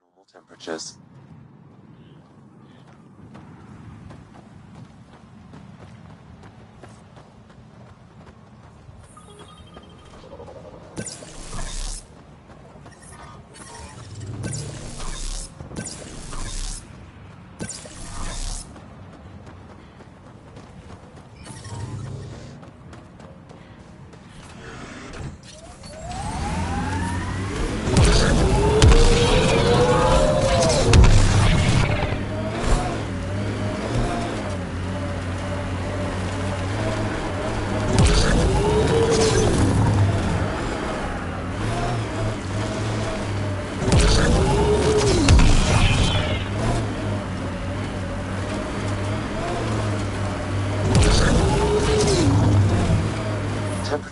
Normal temperatures.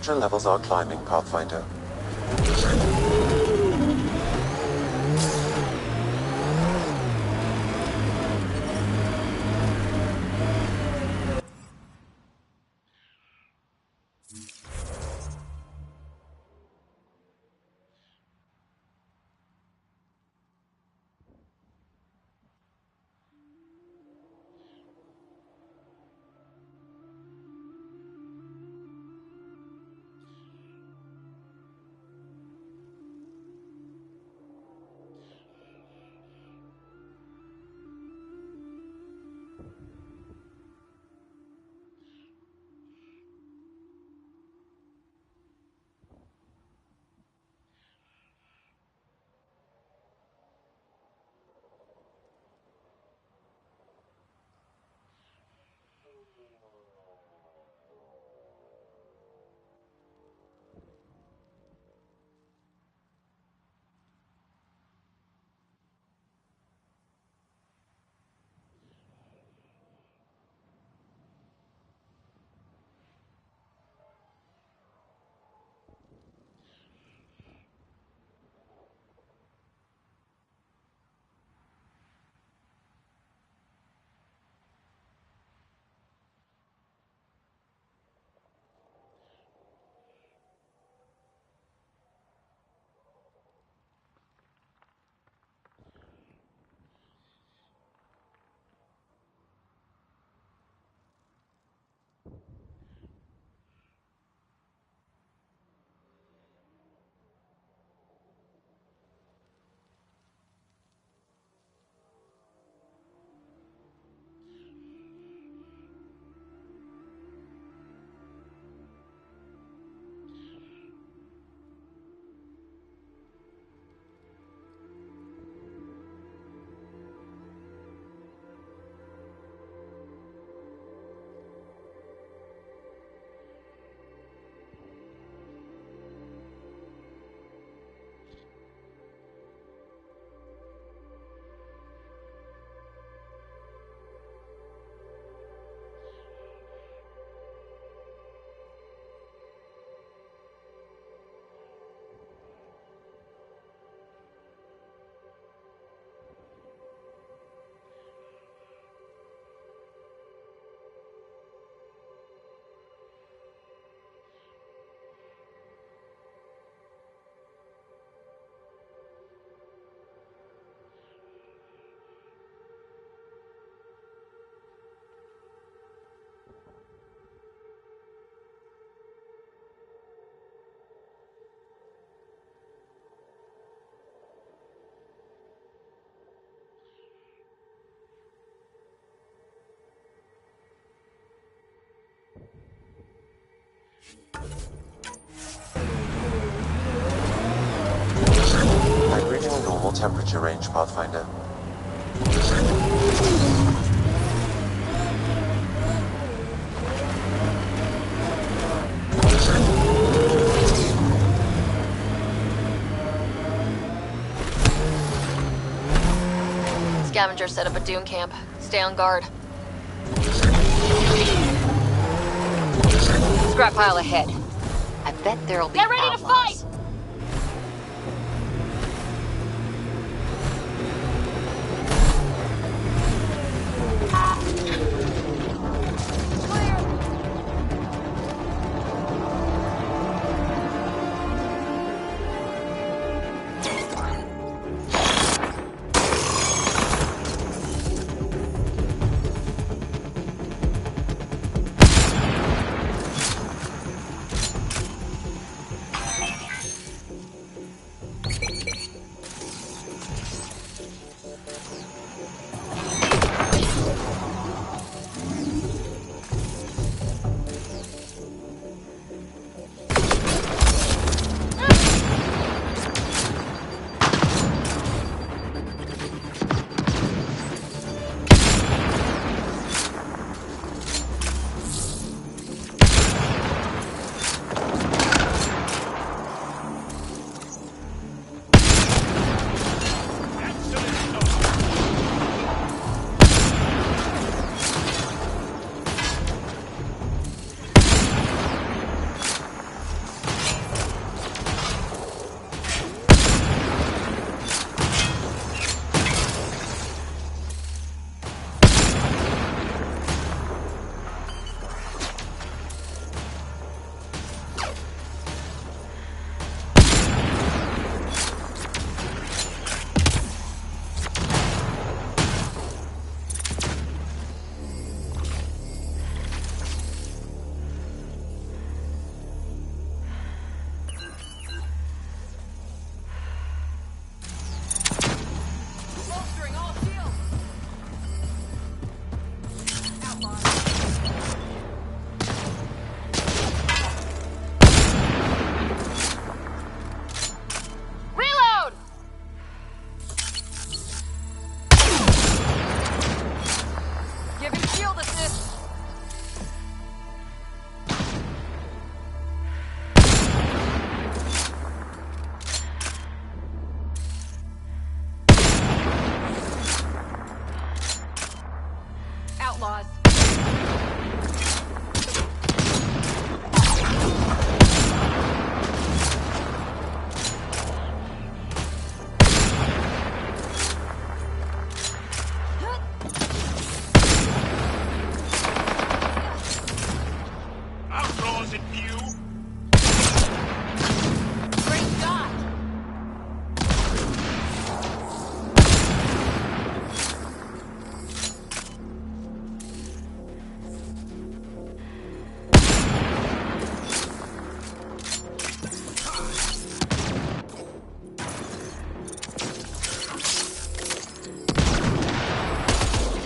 Danger levels are climbing, Pathfinder. I'm reading a normal temperature range, Pathfinder. Scavenger set up a dune camp. Stay on guard. Scrap pile ahead. I bet there'll be Get ready to outlaws. fight!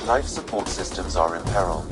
Life support systems are in peril.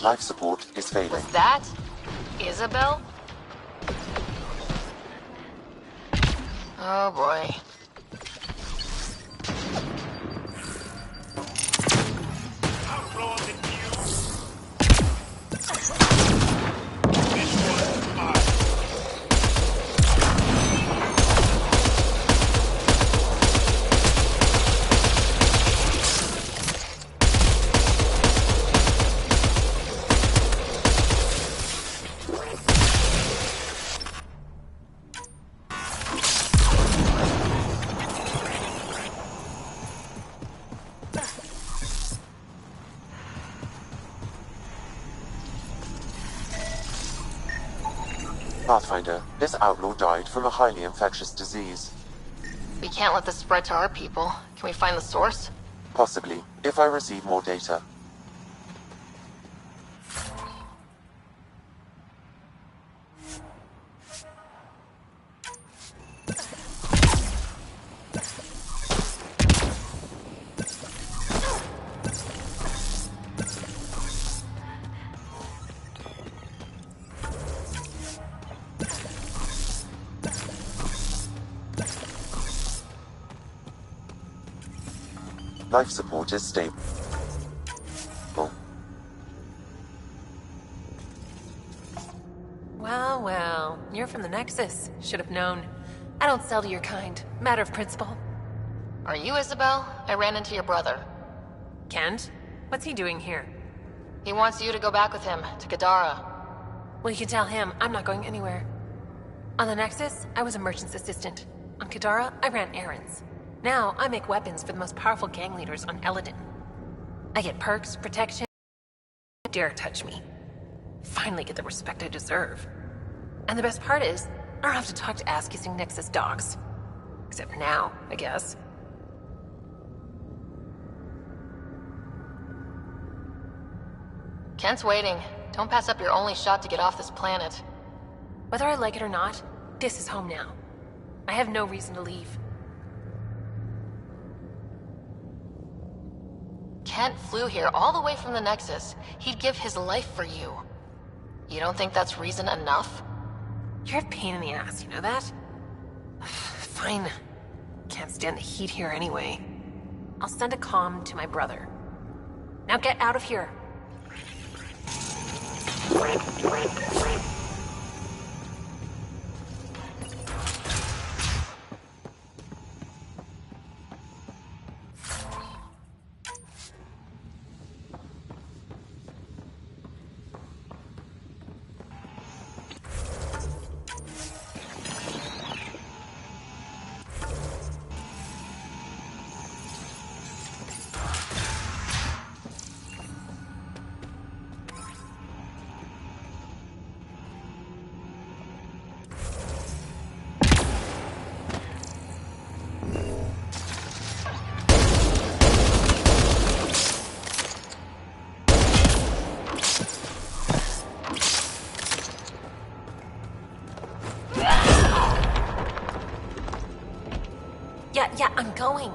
Life support is failing. Was that Isabel? Oh boy. Pathfinder, this outlaw died from a highly infectious disease. We can't let this spread to our people. Can we find the source? Possibly, if I receive more data. Life support is stable. Well, you're from the Nexus. Should have known. I don't sell to your kind. Matter of principle. Are you Isabel? I ran into your brother. Kent? What's he doing here? He wants you to go back with him, to Kadara. Well, you can tell him I'm not going anywhere. On the Nexus, I was a merchant's assistant. On Kadara, I ran errands. Now, I make weapons for the most powerful gang leaders on Eladin. I get perks, protection. Don't dare touch me. Finally get the respect I deserve. And the best part is, I don't have to talk to ass-kissing Nexus dogs. Except now, I guess. Kent's waiting. Don't pass up your only shot to get off this planet. Whether I like it or not, this is home now. I have no reason to leave. Kent flew here all the way from the Nexus. He'd give his life for you. You don't think that's reason enough? You're a pain in the ass, you know that? Fine. Can't stand the heat here anyway. I'll send a comm to my brother. Now get out of here. Yeah, I'm going.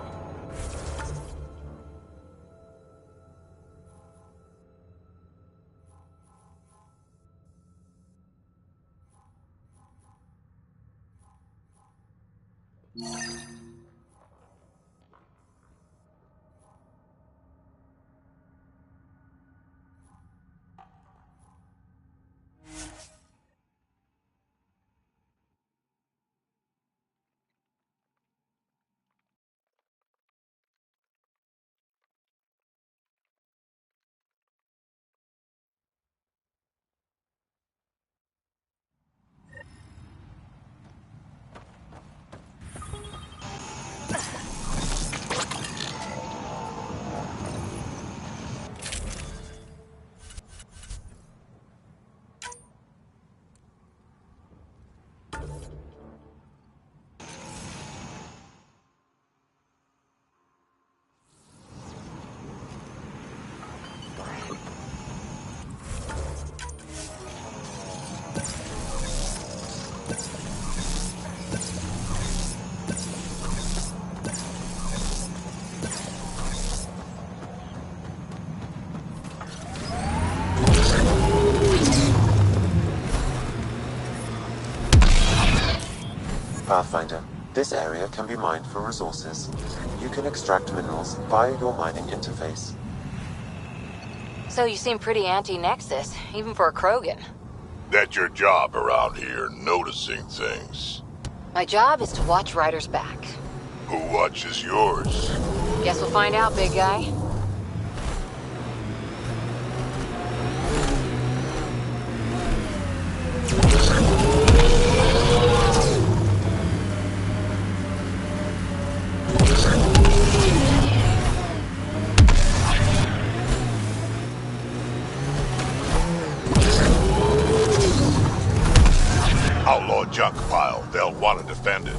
Pathfinder, this area can be mined for resources. You can extract minerals via your mining interface. So you seem pretty anti-Nexus, even for a Krogan. That's your job around here, noticing things. My job is to watch Ryder's back. Who watches yours? Guess we'll find out, big guy. Outlaw junk pile. They'll want to defend it.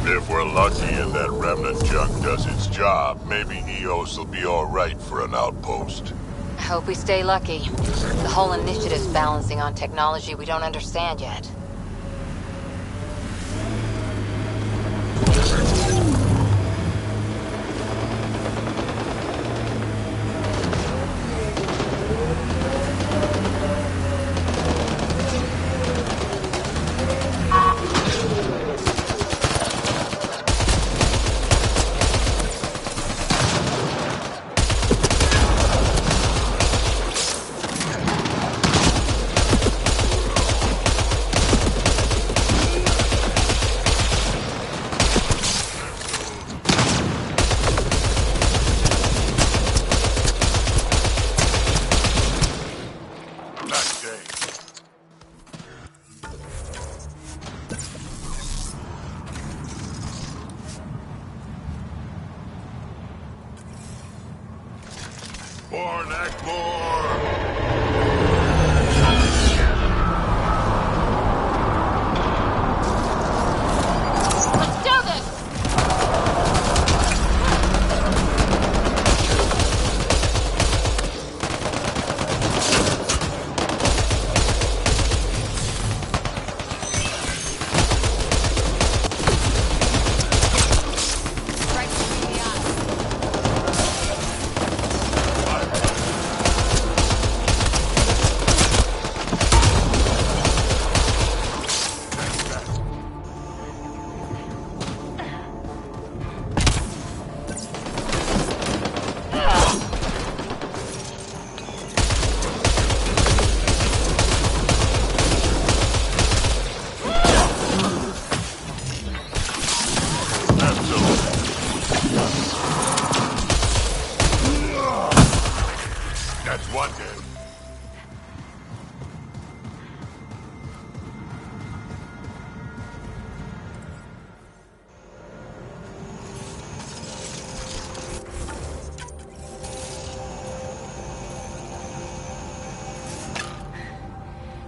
If we're lucky and that remnant junk does its job, maybe Eos will be alright for an outpost. I hope we stay lucky. The whole initiative's balancing on technology we don't understand yet.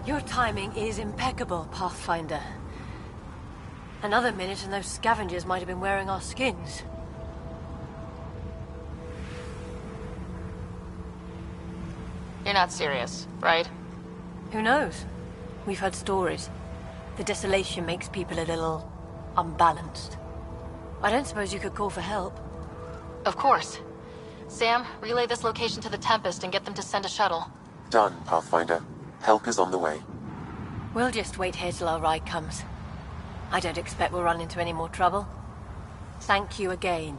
Your timing is impeccable, Pathfinder. Another minute and those scavengers might have been wearing our skins. You're not serious, right? Who knows? We've heard stories. The desolation makes people a little unbalanced. I don't suppose you could call for help. Of course. Sam, relay this location to the Tempest and get them to send a shuttle. Done, Pathfinder. Help is on the way. We'll just wait here till our ride comes. I don't expect we'll run into any more trouble. Thank you again.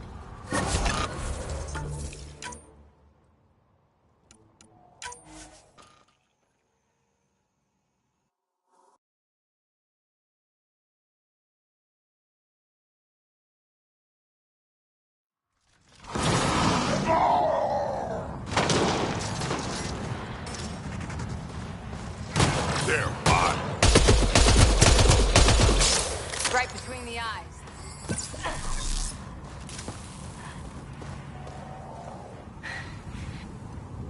Right between the eyes.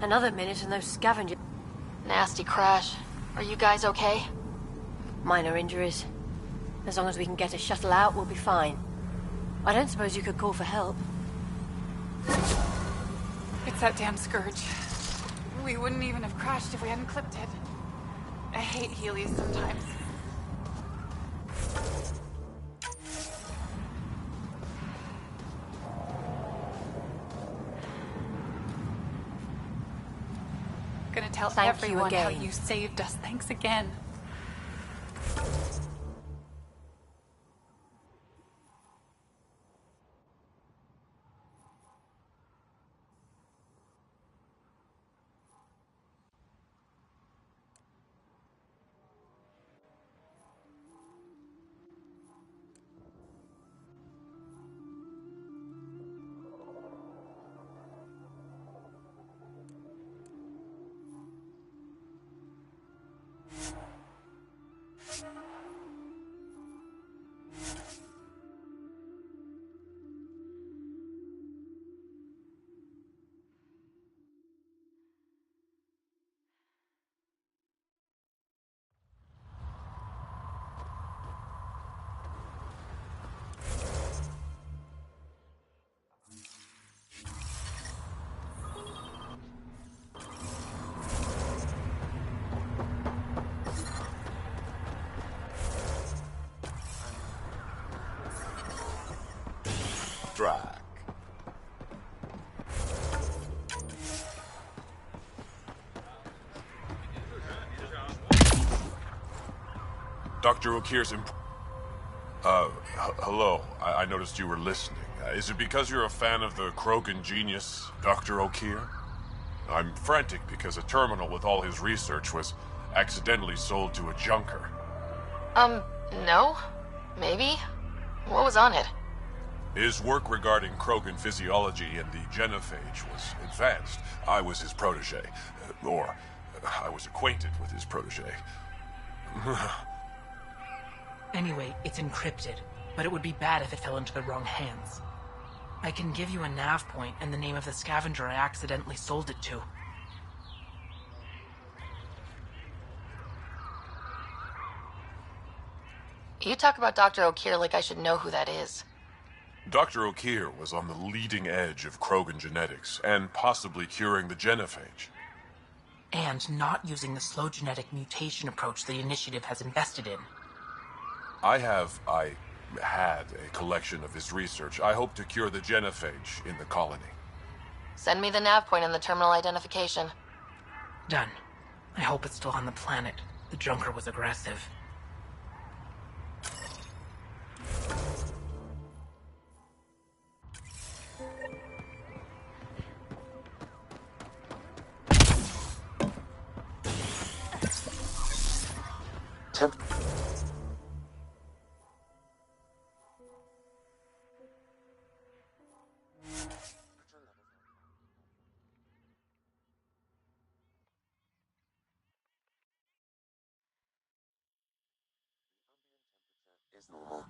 Another minute and those scavengers... Nasty crash. Are you guys okay? Minor injuries. As long as we can get a shuttle out, we'll be fine. I don't suppose you could call for help. It's that damn scourge. We wouldn't even have crashed if we hadn't clipped it. I hate Heelys sometimes. Gonna tell everyone how you saved us. Thanks again. Dr. O'Keer's hello. I noticed you were listening. Is it because you're a fan of the Krogan genius, Dr. O'Keer? I'm frantic because a terminal with all his research was accidentally sold to a junker. No? Maybe? What was on it? His work regarding Krogan physiology and the genophage was advanced. I was his protege. Or, I was acquainted with his protege. Anyway, it's encrypted, but it would be bad if it fell into the wrong hands. I can give you a nav point and the name of the scavenger I accidentally sold it to. You talk about Dr. O'Keer like I should know who that is. Dr. O'Keer was on the leading edge of Krogan genetics, and possibly curing the genophage. And not using the slow genetic mutation approach the Initiative has invested in. I had a collection of his research. I hope to cure the genophage in the colony. Send me the nav point and the terminal identification. Done. I hope it's still on the planet. The junker was aggressive. Is normal.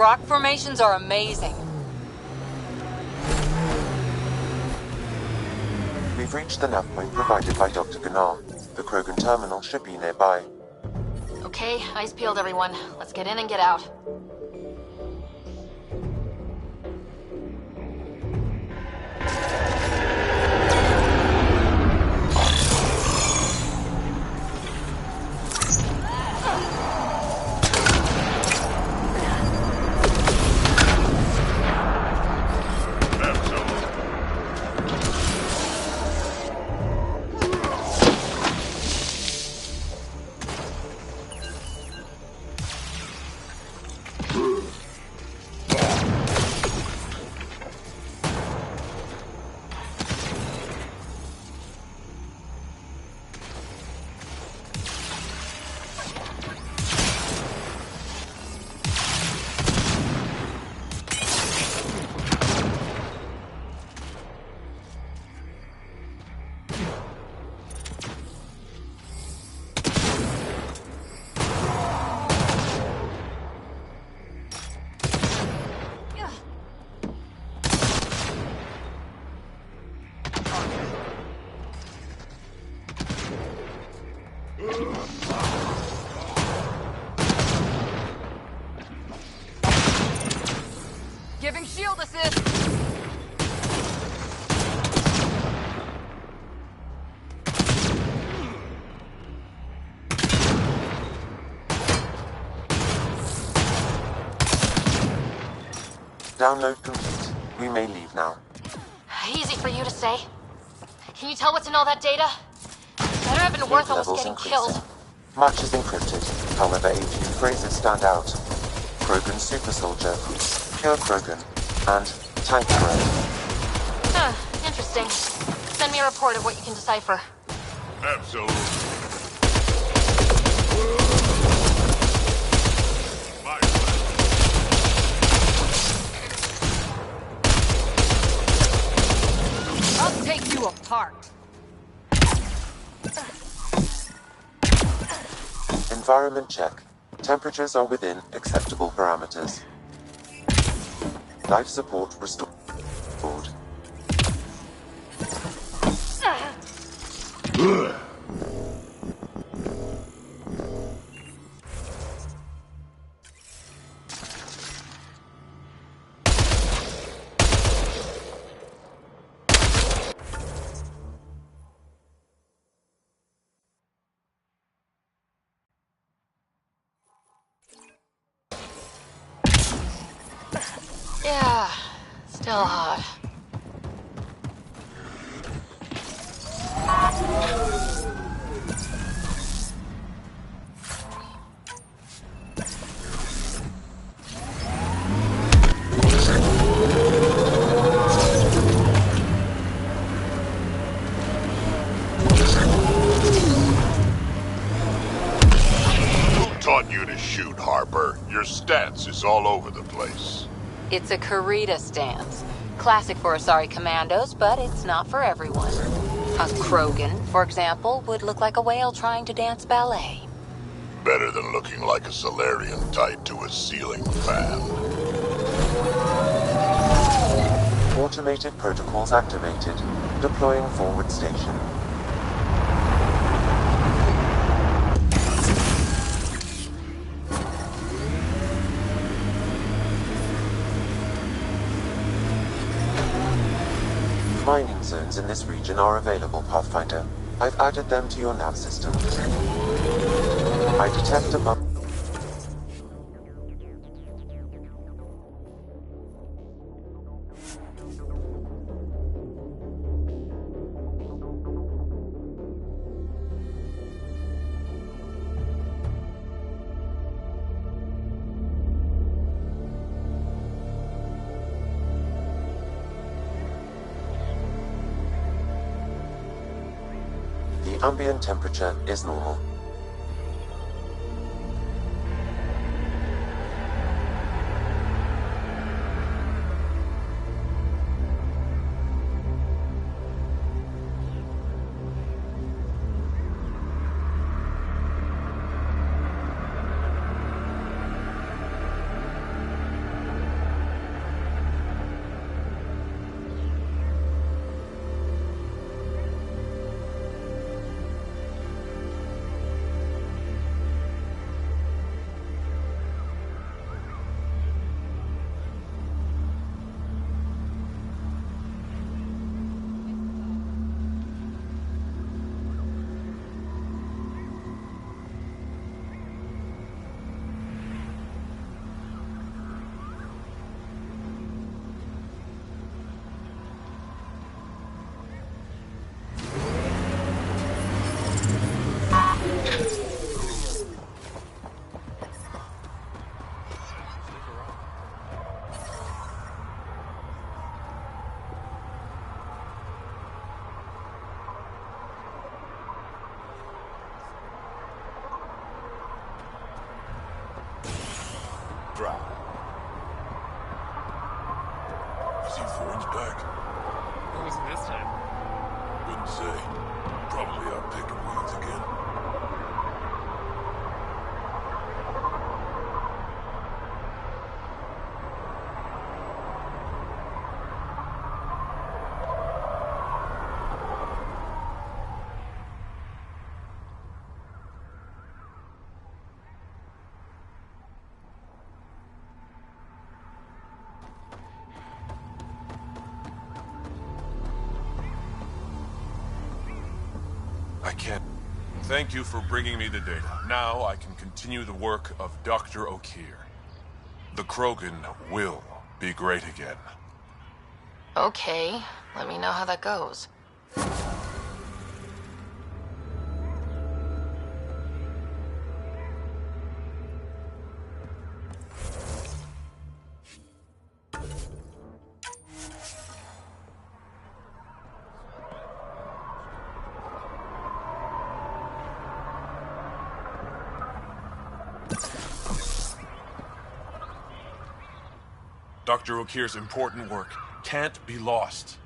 rock formations are amazing. We've reached the nav point provided by Dr. Gunnar. The Krogan terminal should be nearby. Okay, eyes peeled, everyone. Let's get in and get out. Giving shield assist. Download complete. We may leave now. Easy for you to say. Can you tell what's in all that data? Better have been worth almost getting killed. Much is encrypted, however a few phrases stand out. Krogan super soldier, pure Krogan, and tank threat. Huh, interesting. Send me a report of what you can decipher. Absolutely. I'll take you apart. Environment check. Temperatures are within acceptable parameters. Life support restored. Yeah, still hot. Who taught you to shoot, Harper? Your stance is all over the place. It's a Karita stance. Classic for Asari commandos, but it's not for everyone. A Krogan, for example, would look like a whale trying to dance ballet. Better than looking like a Solarian tied to a ceiling fan. Automated protocols activated. Deploying forward station. Mining zones in this region are available, Pathfinder. I've added them to your nav system. I detect a ambient temperature is normal. dry. Is he Thorne's back? What was it this time? Couldn't say. Probably out picking weeds again. I can't. Thank you for bringing me the data. Now I can continue the work of Dr. O'Keer. The Krogan will be great again. Okay, let me know how that goes. Dr. O'Keer's important work can't be lost.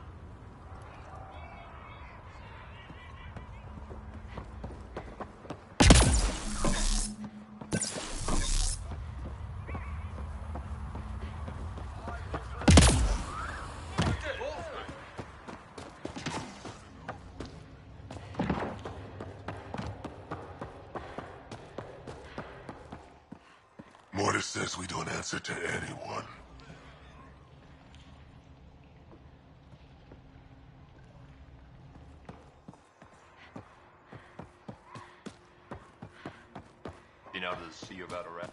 Mortis says we don't answer to anyone. Been out of the sea about a rat.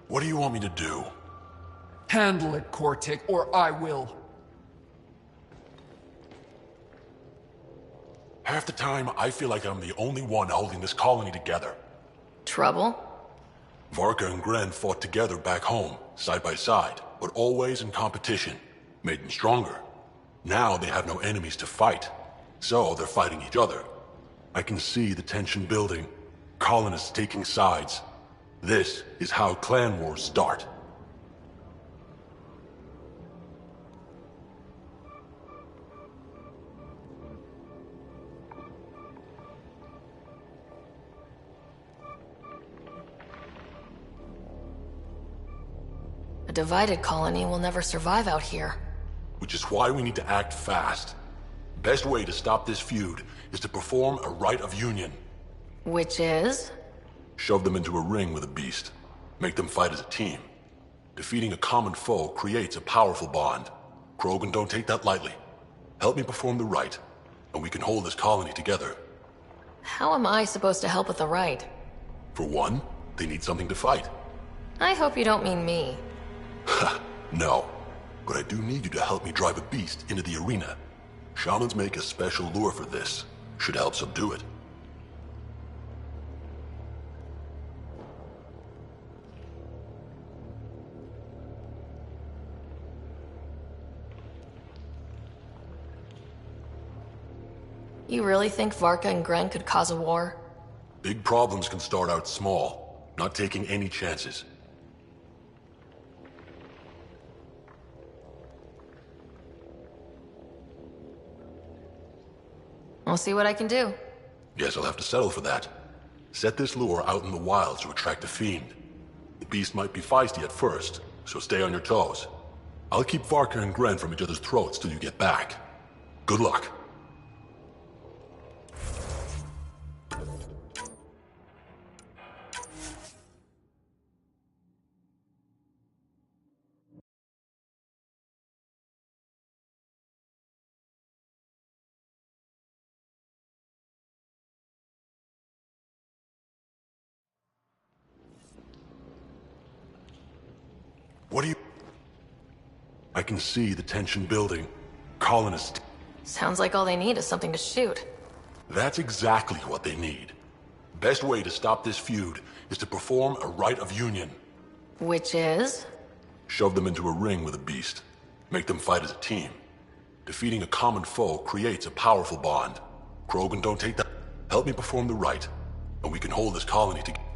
What do you want me to do? Handle it, Cortic, or I will. Half the time, I feel like I'm the only one holding this colony together. Trouble? Varka and Gren fought together back home, side by side, but always in competition. Made them stronger. Now they have no enemies to fight, so they're fighting each other. I can see the tension building, colonists taking sides. This is how clan wars start. A divided colony will never survive out here. Which is why we need to act fast. Best way to stop this feud is to perform a rite of union. Which is? Shove them into a ring with a beast. Make them fight as a team. Defeating a common foe creates a powerful bond. Krogan don't take that lightly. Help me perform the rite, and we can hold this colony together. How am I supposed to help with the rite? For one, they need something to fight. I hope you don't mean me. No, but I do need you to help me drive a beast into the arena. Shamans make a special lure for this. Should help subdue it. You really think Varka and Gren could cause a war? Big problems can start out small, not taking any chances. I'll see what I can do. Guess I'll have to settle for that. Set this lure out in the wilds to attract a fiend. The beast might be feisty at first, so stay on your toes. I'll keep Varka and Gren from each other's throats till you get back. Good luck. What do you... I can see the tension building. Colonists... Sounds like all they need is something to shoot. That's exactly what they need. best way to stop this feud is to perform a rite of union. Which is? Shove them into a ring with a beast. Make them fight as a team. Defeating a common foe creates a powerful bond. Krogan don't take that. Help me perform the rite, and we can hold this colony together.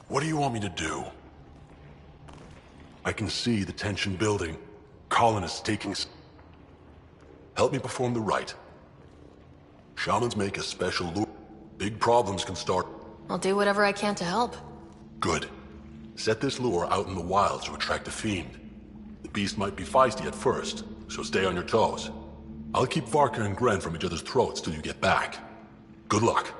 What do you want me to do? I can see the tension building. Colonists taking... Help me perform the rite. Shamans make a special lure. Big problems can start. I'll do whatever I can to help. Good. Set this lure out in the wilds to attract a fiend. The beast might be feisty at first, so stay on your toes. I'll keep Varka and Gren from each other's throats till you get back. Good luck.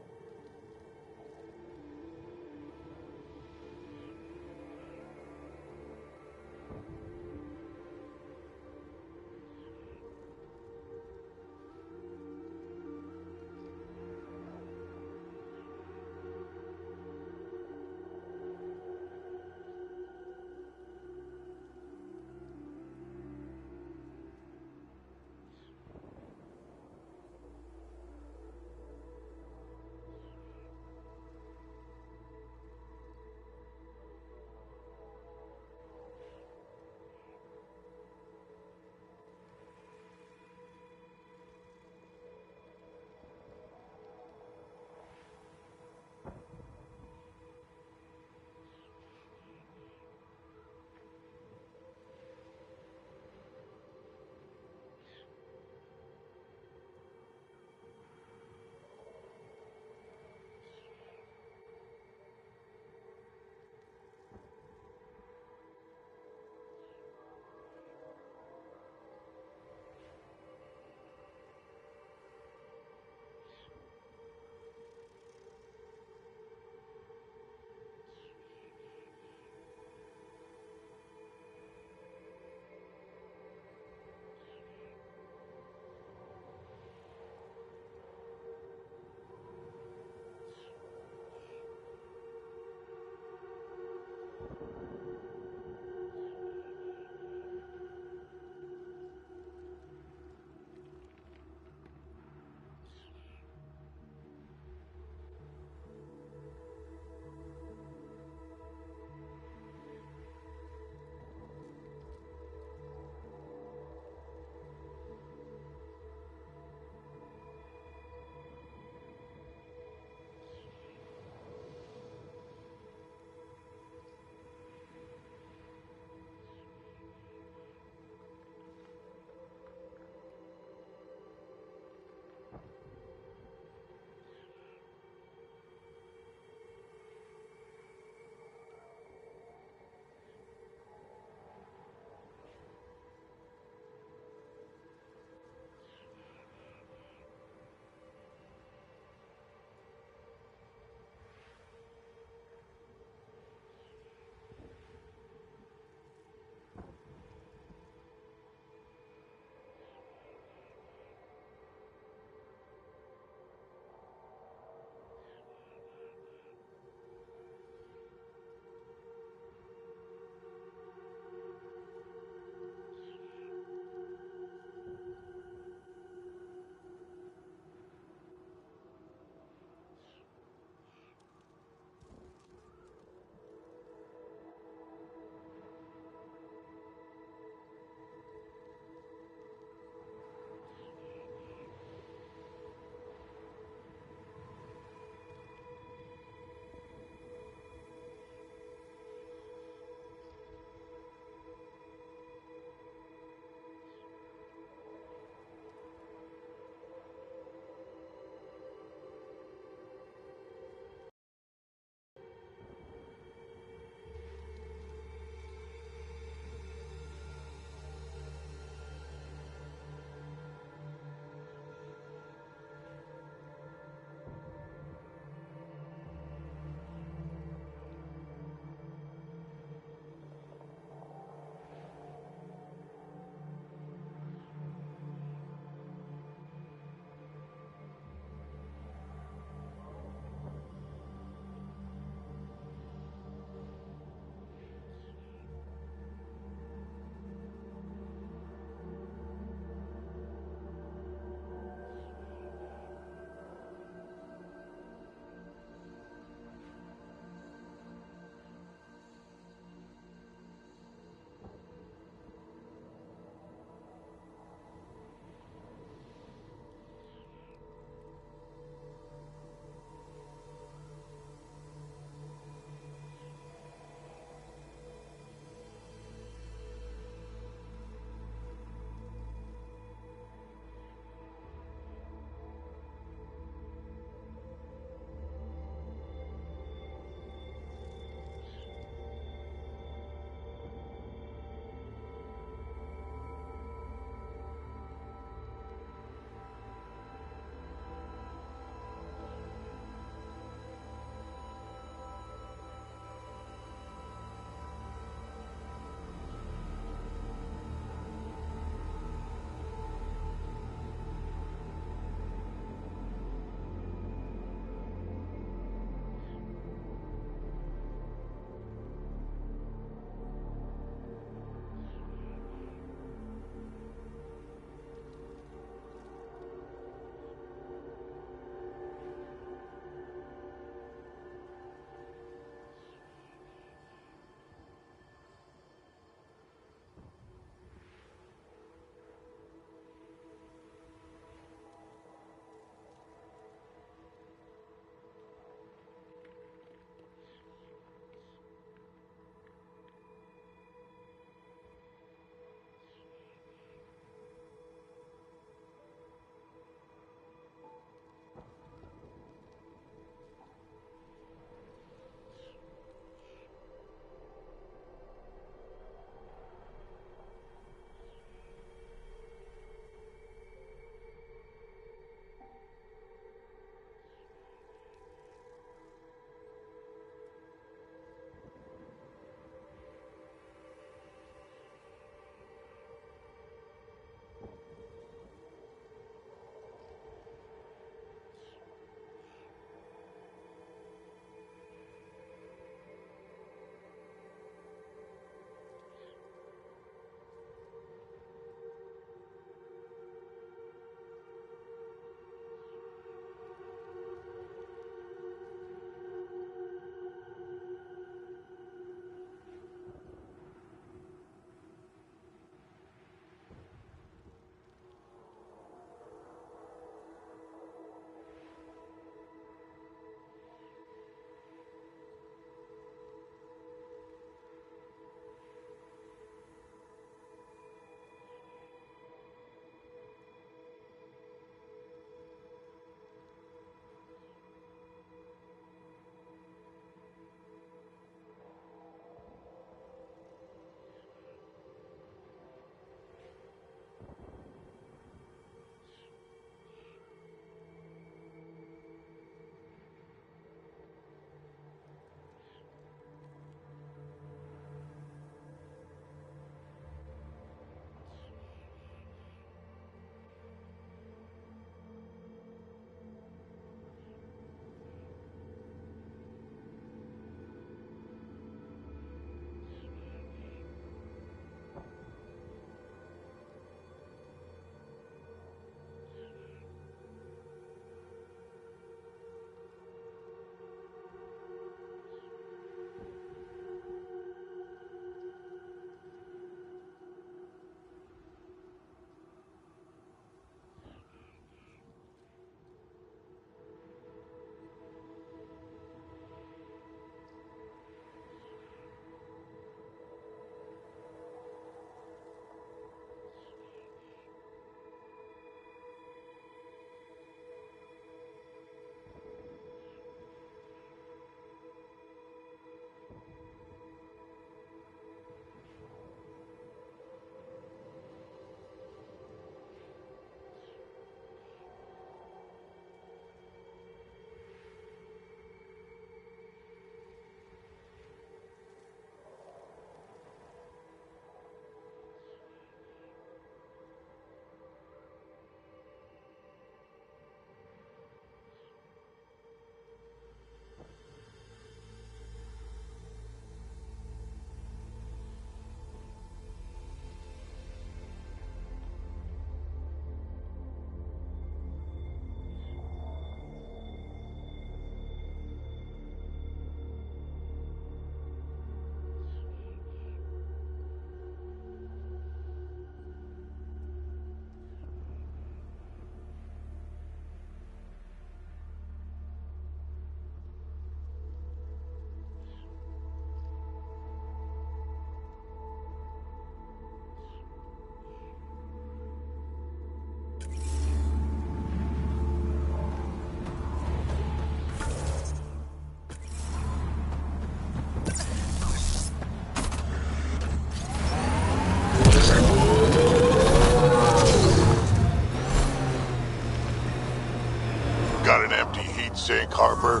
Carver?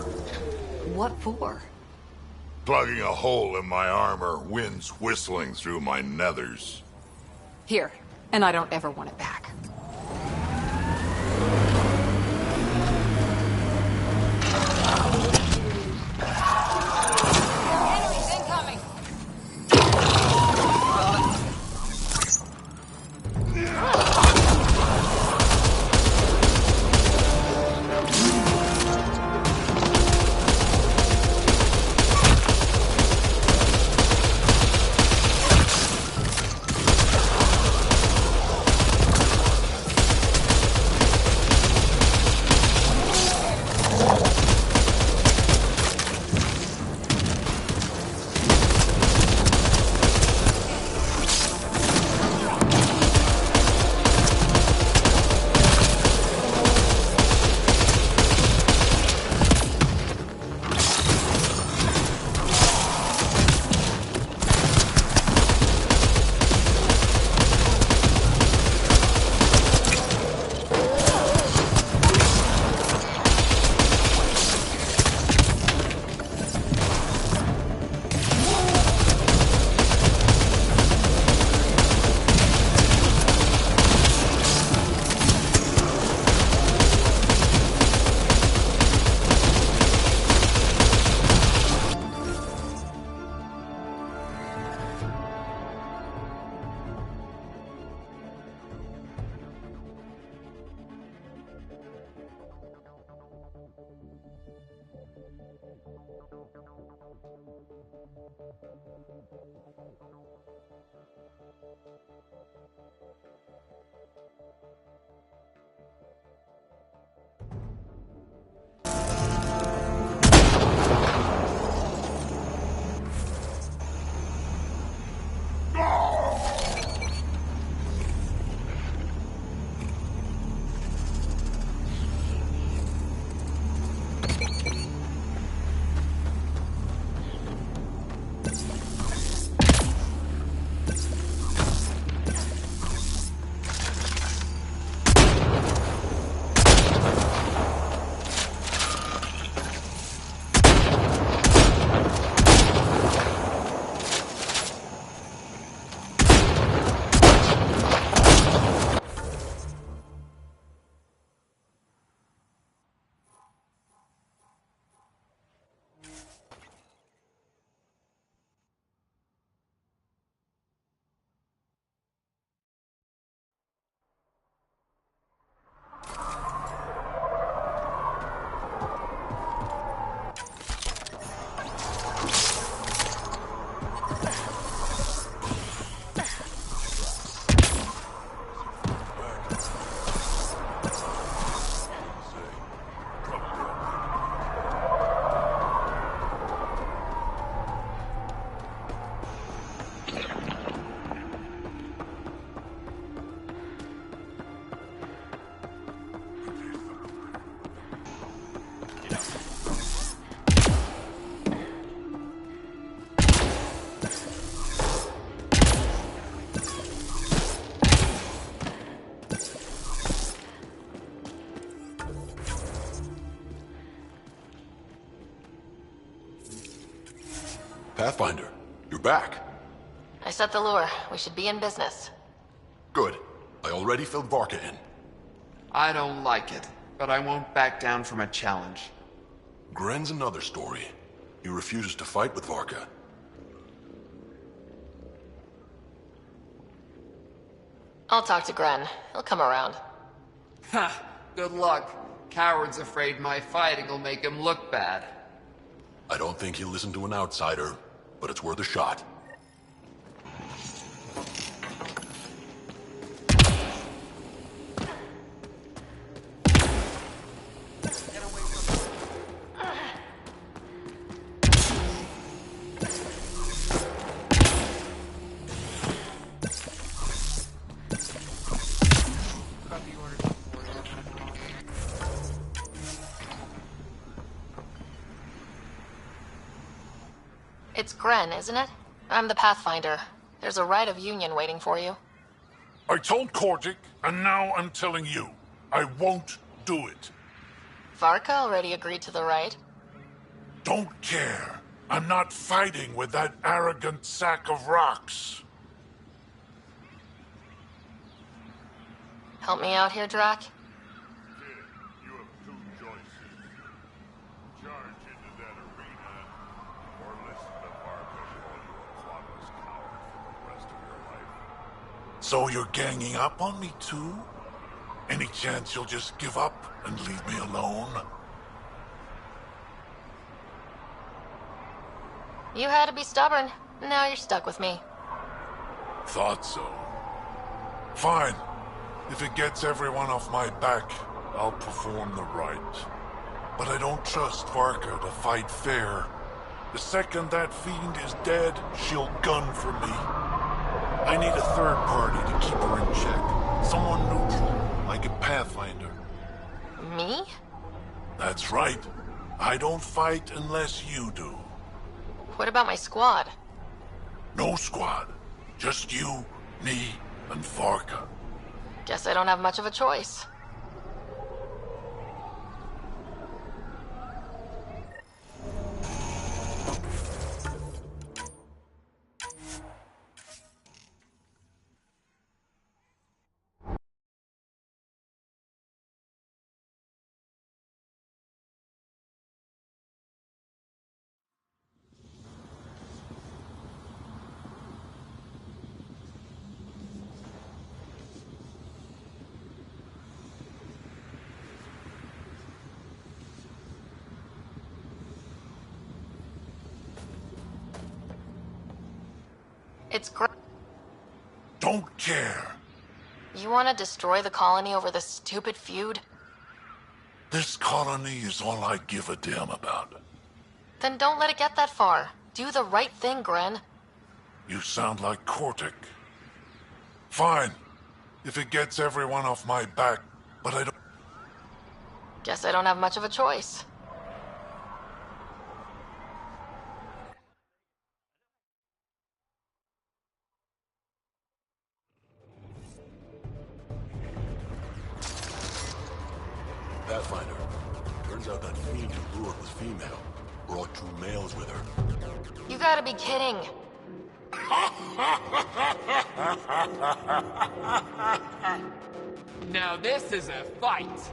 What for? Plugging a hole in my armor, winds whistling through my nethers. Here, and I don't ever want it back. Enemies incoming! Pathfinder, you're back. I set the lure. We should be in business. Good. I already filled Varka in. I don't like it, but I won't back down from a challenge. Gren's another story. He refuses to fight with Varka. I'll talk to Gren. He'll come around. Ha! Good luck. Coward's afraid my fighting will make him look bad. I don't think he'll listen to an outsider, but it's worth a shot. It's Gren, isn't it? I'm the Pathfinder. There's a rite of union waiting for you. I told Kordic, and now I'm telling you. I won't do it. Varka already agreed to the right. Don't care. I'm not fighting with that arrogant sack of rocks. Help me out here, Drac? Kid, you have two choices. Charge into that arena, or listen to Varka call you a thoughtless coward for the rest of your life. So you're ganging up on me too? Any chance you'll just give up and leave me alone? You had to be stubborn. Now you're stuck with me. Thought so. Fine. If it gets everyone off my back, I'll perform the rite. But I don't trust Varka to fight fair. The second that fiend is dead, she'll gun for me. I need a third party to keep her in check. Someone neutral, like a Pathfinder. Me? That's right. I don't fight unless you do. What about my squad? No squad. Just you, me, and Varka. Guess I don't have much of a choice. It's great. Don't care. You want to destroy the colony over this stupid feud? This colony is all I give a damn about. Then don't let it get that far. Do the right thing, Gren. You sound like Cortic. Fine. If it gets everyone off my back, but I don't... Guess I don't have much of a choice. Pathfinder. Turns out that fiend who lured was female. Brought two males with her. You gotta be kidding. Now this is a fight.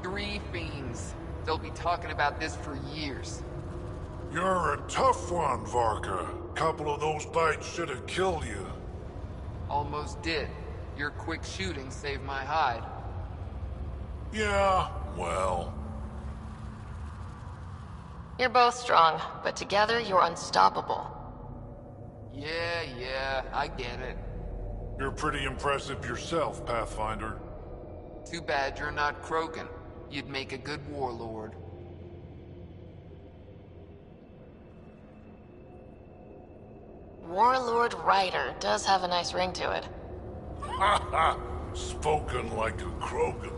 3 fiends. They'll be talking about this for years. You're a tough one, Varka. Couple of those bites should have killed you. Almost did. Your quick shooting saved my hide. Yeah, well... You're both strong, but together you're unstoppable. Yeah, I get it. You're pretty impressive yourself, Pathfinder. Too bad you're not Krogan. You'd make a good warlord. Warlord Ryder does have a nice ring to it. Ha ha! Spoken like a Krogan.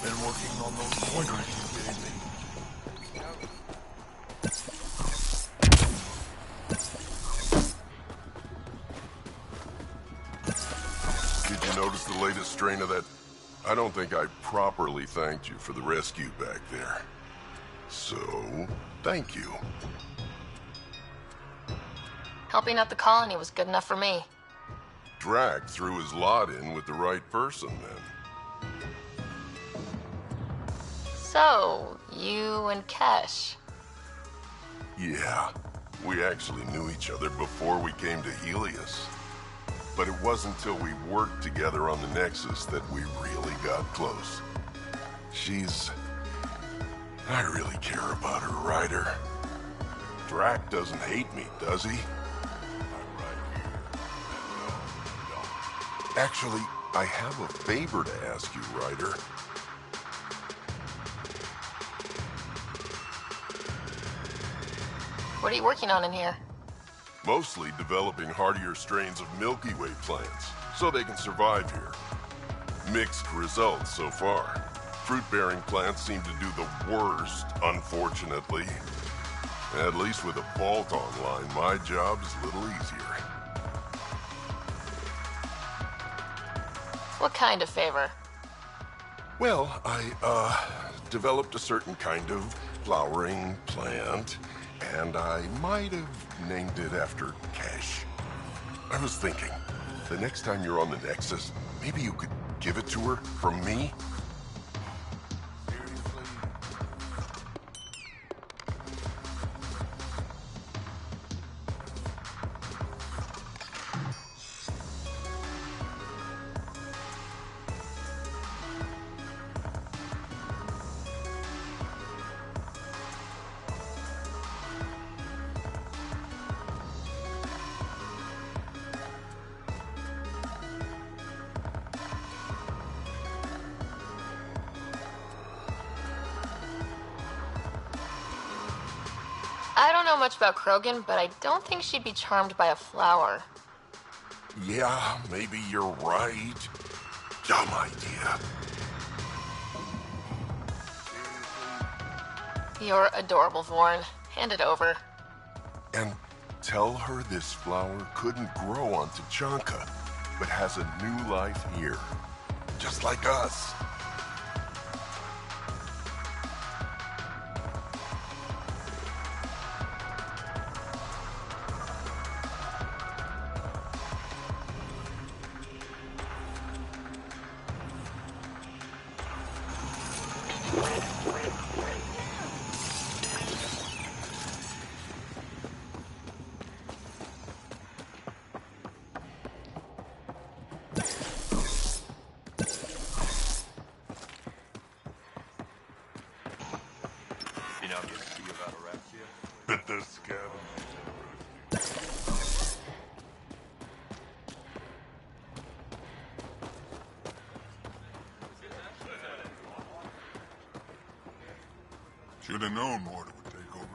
Been working on those pointers you gave me. Did you notice the latest strain of that? I don't think I properly thanked you for the rescue back there. So, thank you. Helping out the colony was good enough for me. Drac threw his lot in with the right person then. So, you and Kesh. Yeah, we actually knew each other before we came to Helios. But it wasn't until we worked together on the Nexus that we really got close. I really care about her, Ryder. Drac doesn't hate me, does he? Actually, I have a favor to ask you, Ryder. What are you working on in here? Mostly developing hardier strains of Milky Way plants, so they can survive here. Mixed results so far. Fruit-bearing plants seem to do the worst, unfortunately. At least with a vault online, my job's a little easier. What kind of favor? Well, I, developed a certain kind of flowering plant, and I might have named it after Kesh. I was thinking, the next time you're on the Nexus, maybe you could give it to her from me? I don't know much about Krogan, but I don't think she'd be charmed by a flower. Yeah, maybe you're right. Dumb idea. You're adorable, Vorn. Hand it over. And tell her this flower couldn't grow on Tachanka, but has a new life here. Just like us. Bit the scavenger. Should have known Morta would take over.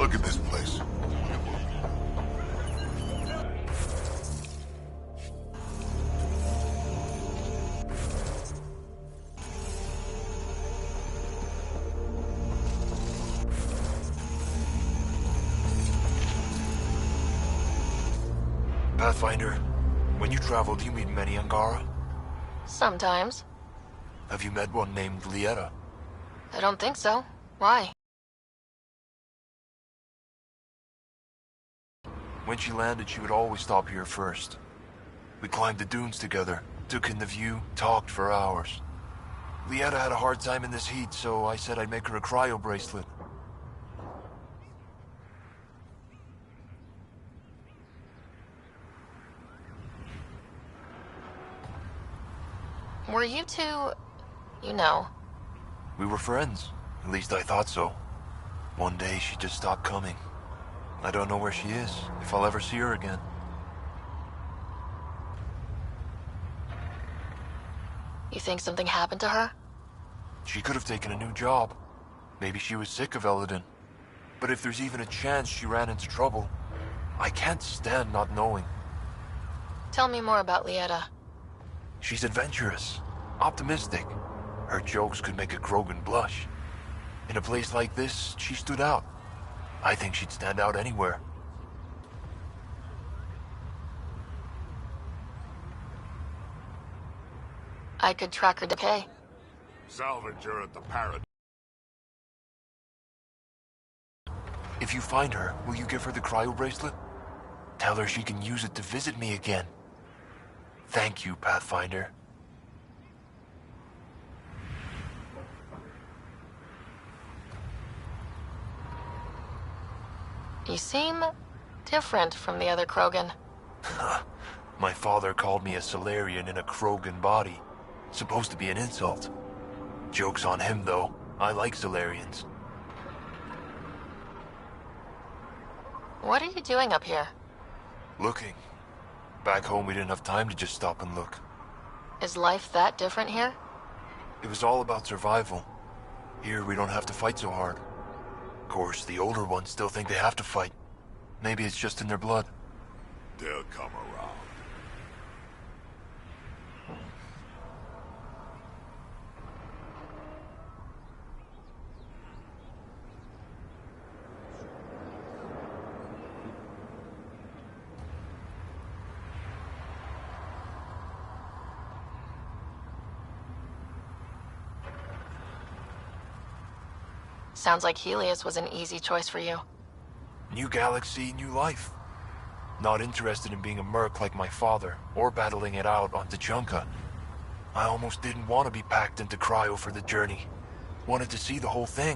Look at this place. Pathfinder, when you travel, do you meet many Angara? Sometimes. Have you met one named Lieta? I don't think so. Why? When she landed, she would always stop here first. We climbed the dunes together, took in the view, talked for hours. Lieta had a hard time in this heat, so I said I'd make her a cryo bracelet. Were you two... you know? We were friends. At least I thought so. One day she just stopped coming. I don't know where she is, if I'll ever see her again. You think something happened to her? She could have taken a new job. Maybe she was sick of Eldon. But if there's even a chance she ran into trouble, I can't stand not knowing. Tell me more about Lieta. She's adventurous, optimistic. Her jokes could make a Krogan blush. In a place like this, she stood out. I think she'd stand out anywhere. I could track her decay. Salvage her at the Parrot. If you find her, will you give her the cryo bracelet? Tell her she can use it to visit me again. Thank you, Pathfinder. You seem different from the other Krogan. My father called me a Solarian in a Krogan body. Supposed to be an insult. Joke's on him, though. I like Solarians. What are you doing up here? Looking. Back home, we didn't have time to just stop and look. Is life that different here? It was all about survival. Here, we don't have to fight so hard. Of course, the older ones still think they have to fight. Maybe it's just in their blood. They'll come around. Sounds like Helios was an easy choice for you. New galaxy, new life. Not interested in being a merc like my father, or battling it out on Tachanka. I almost didn't want to be packed into cryo for the journey. Wanted to see the whole thing.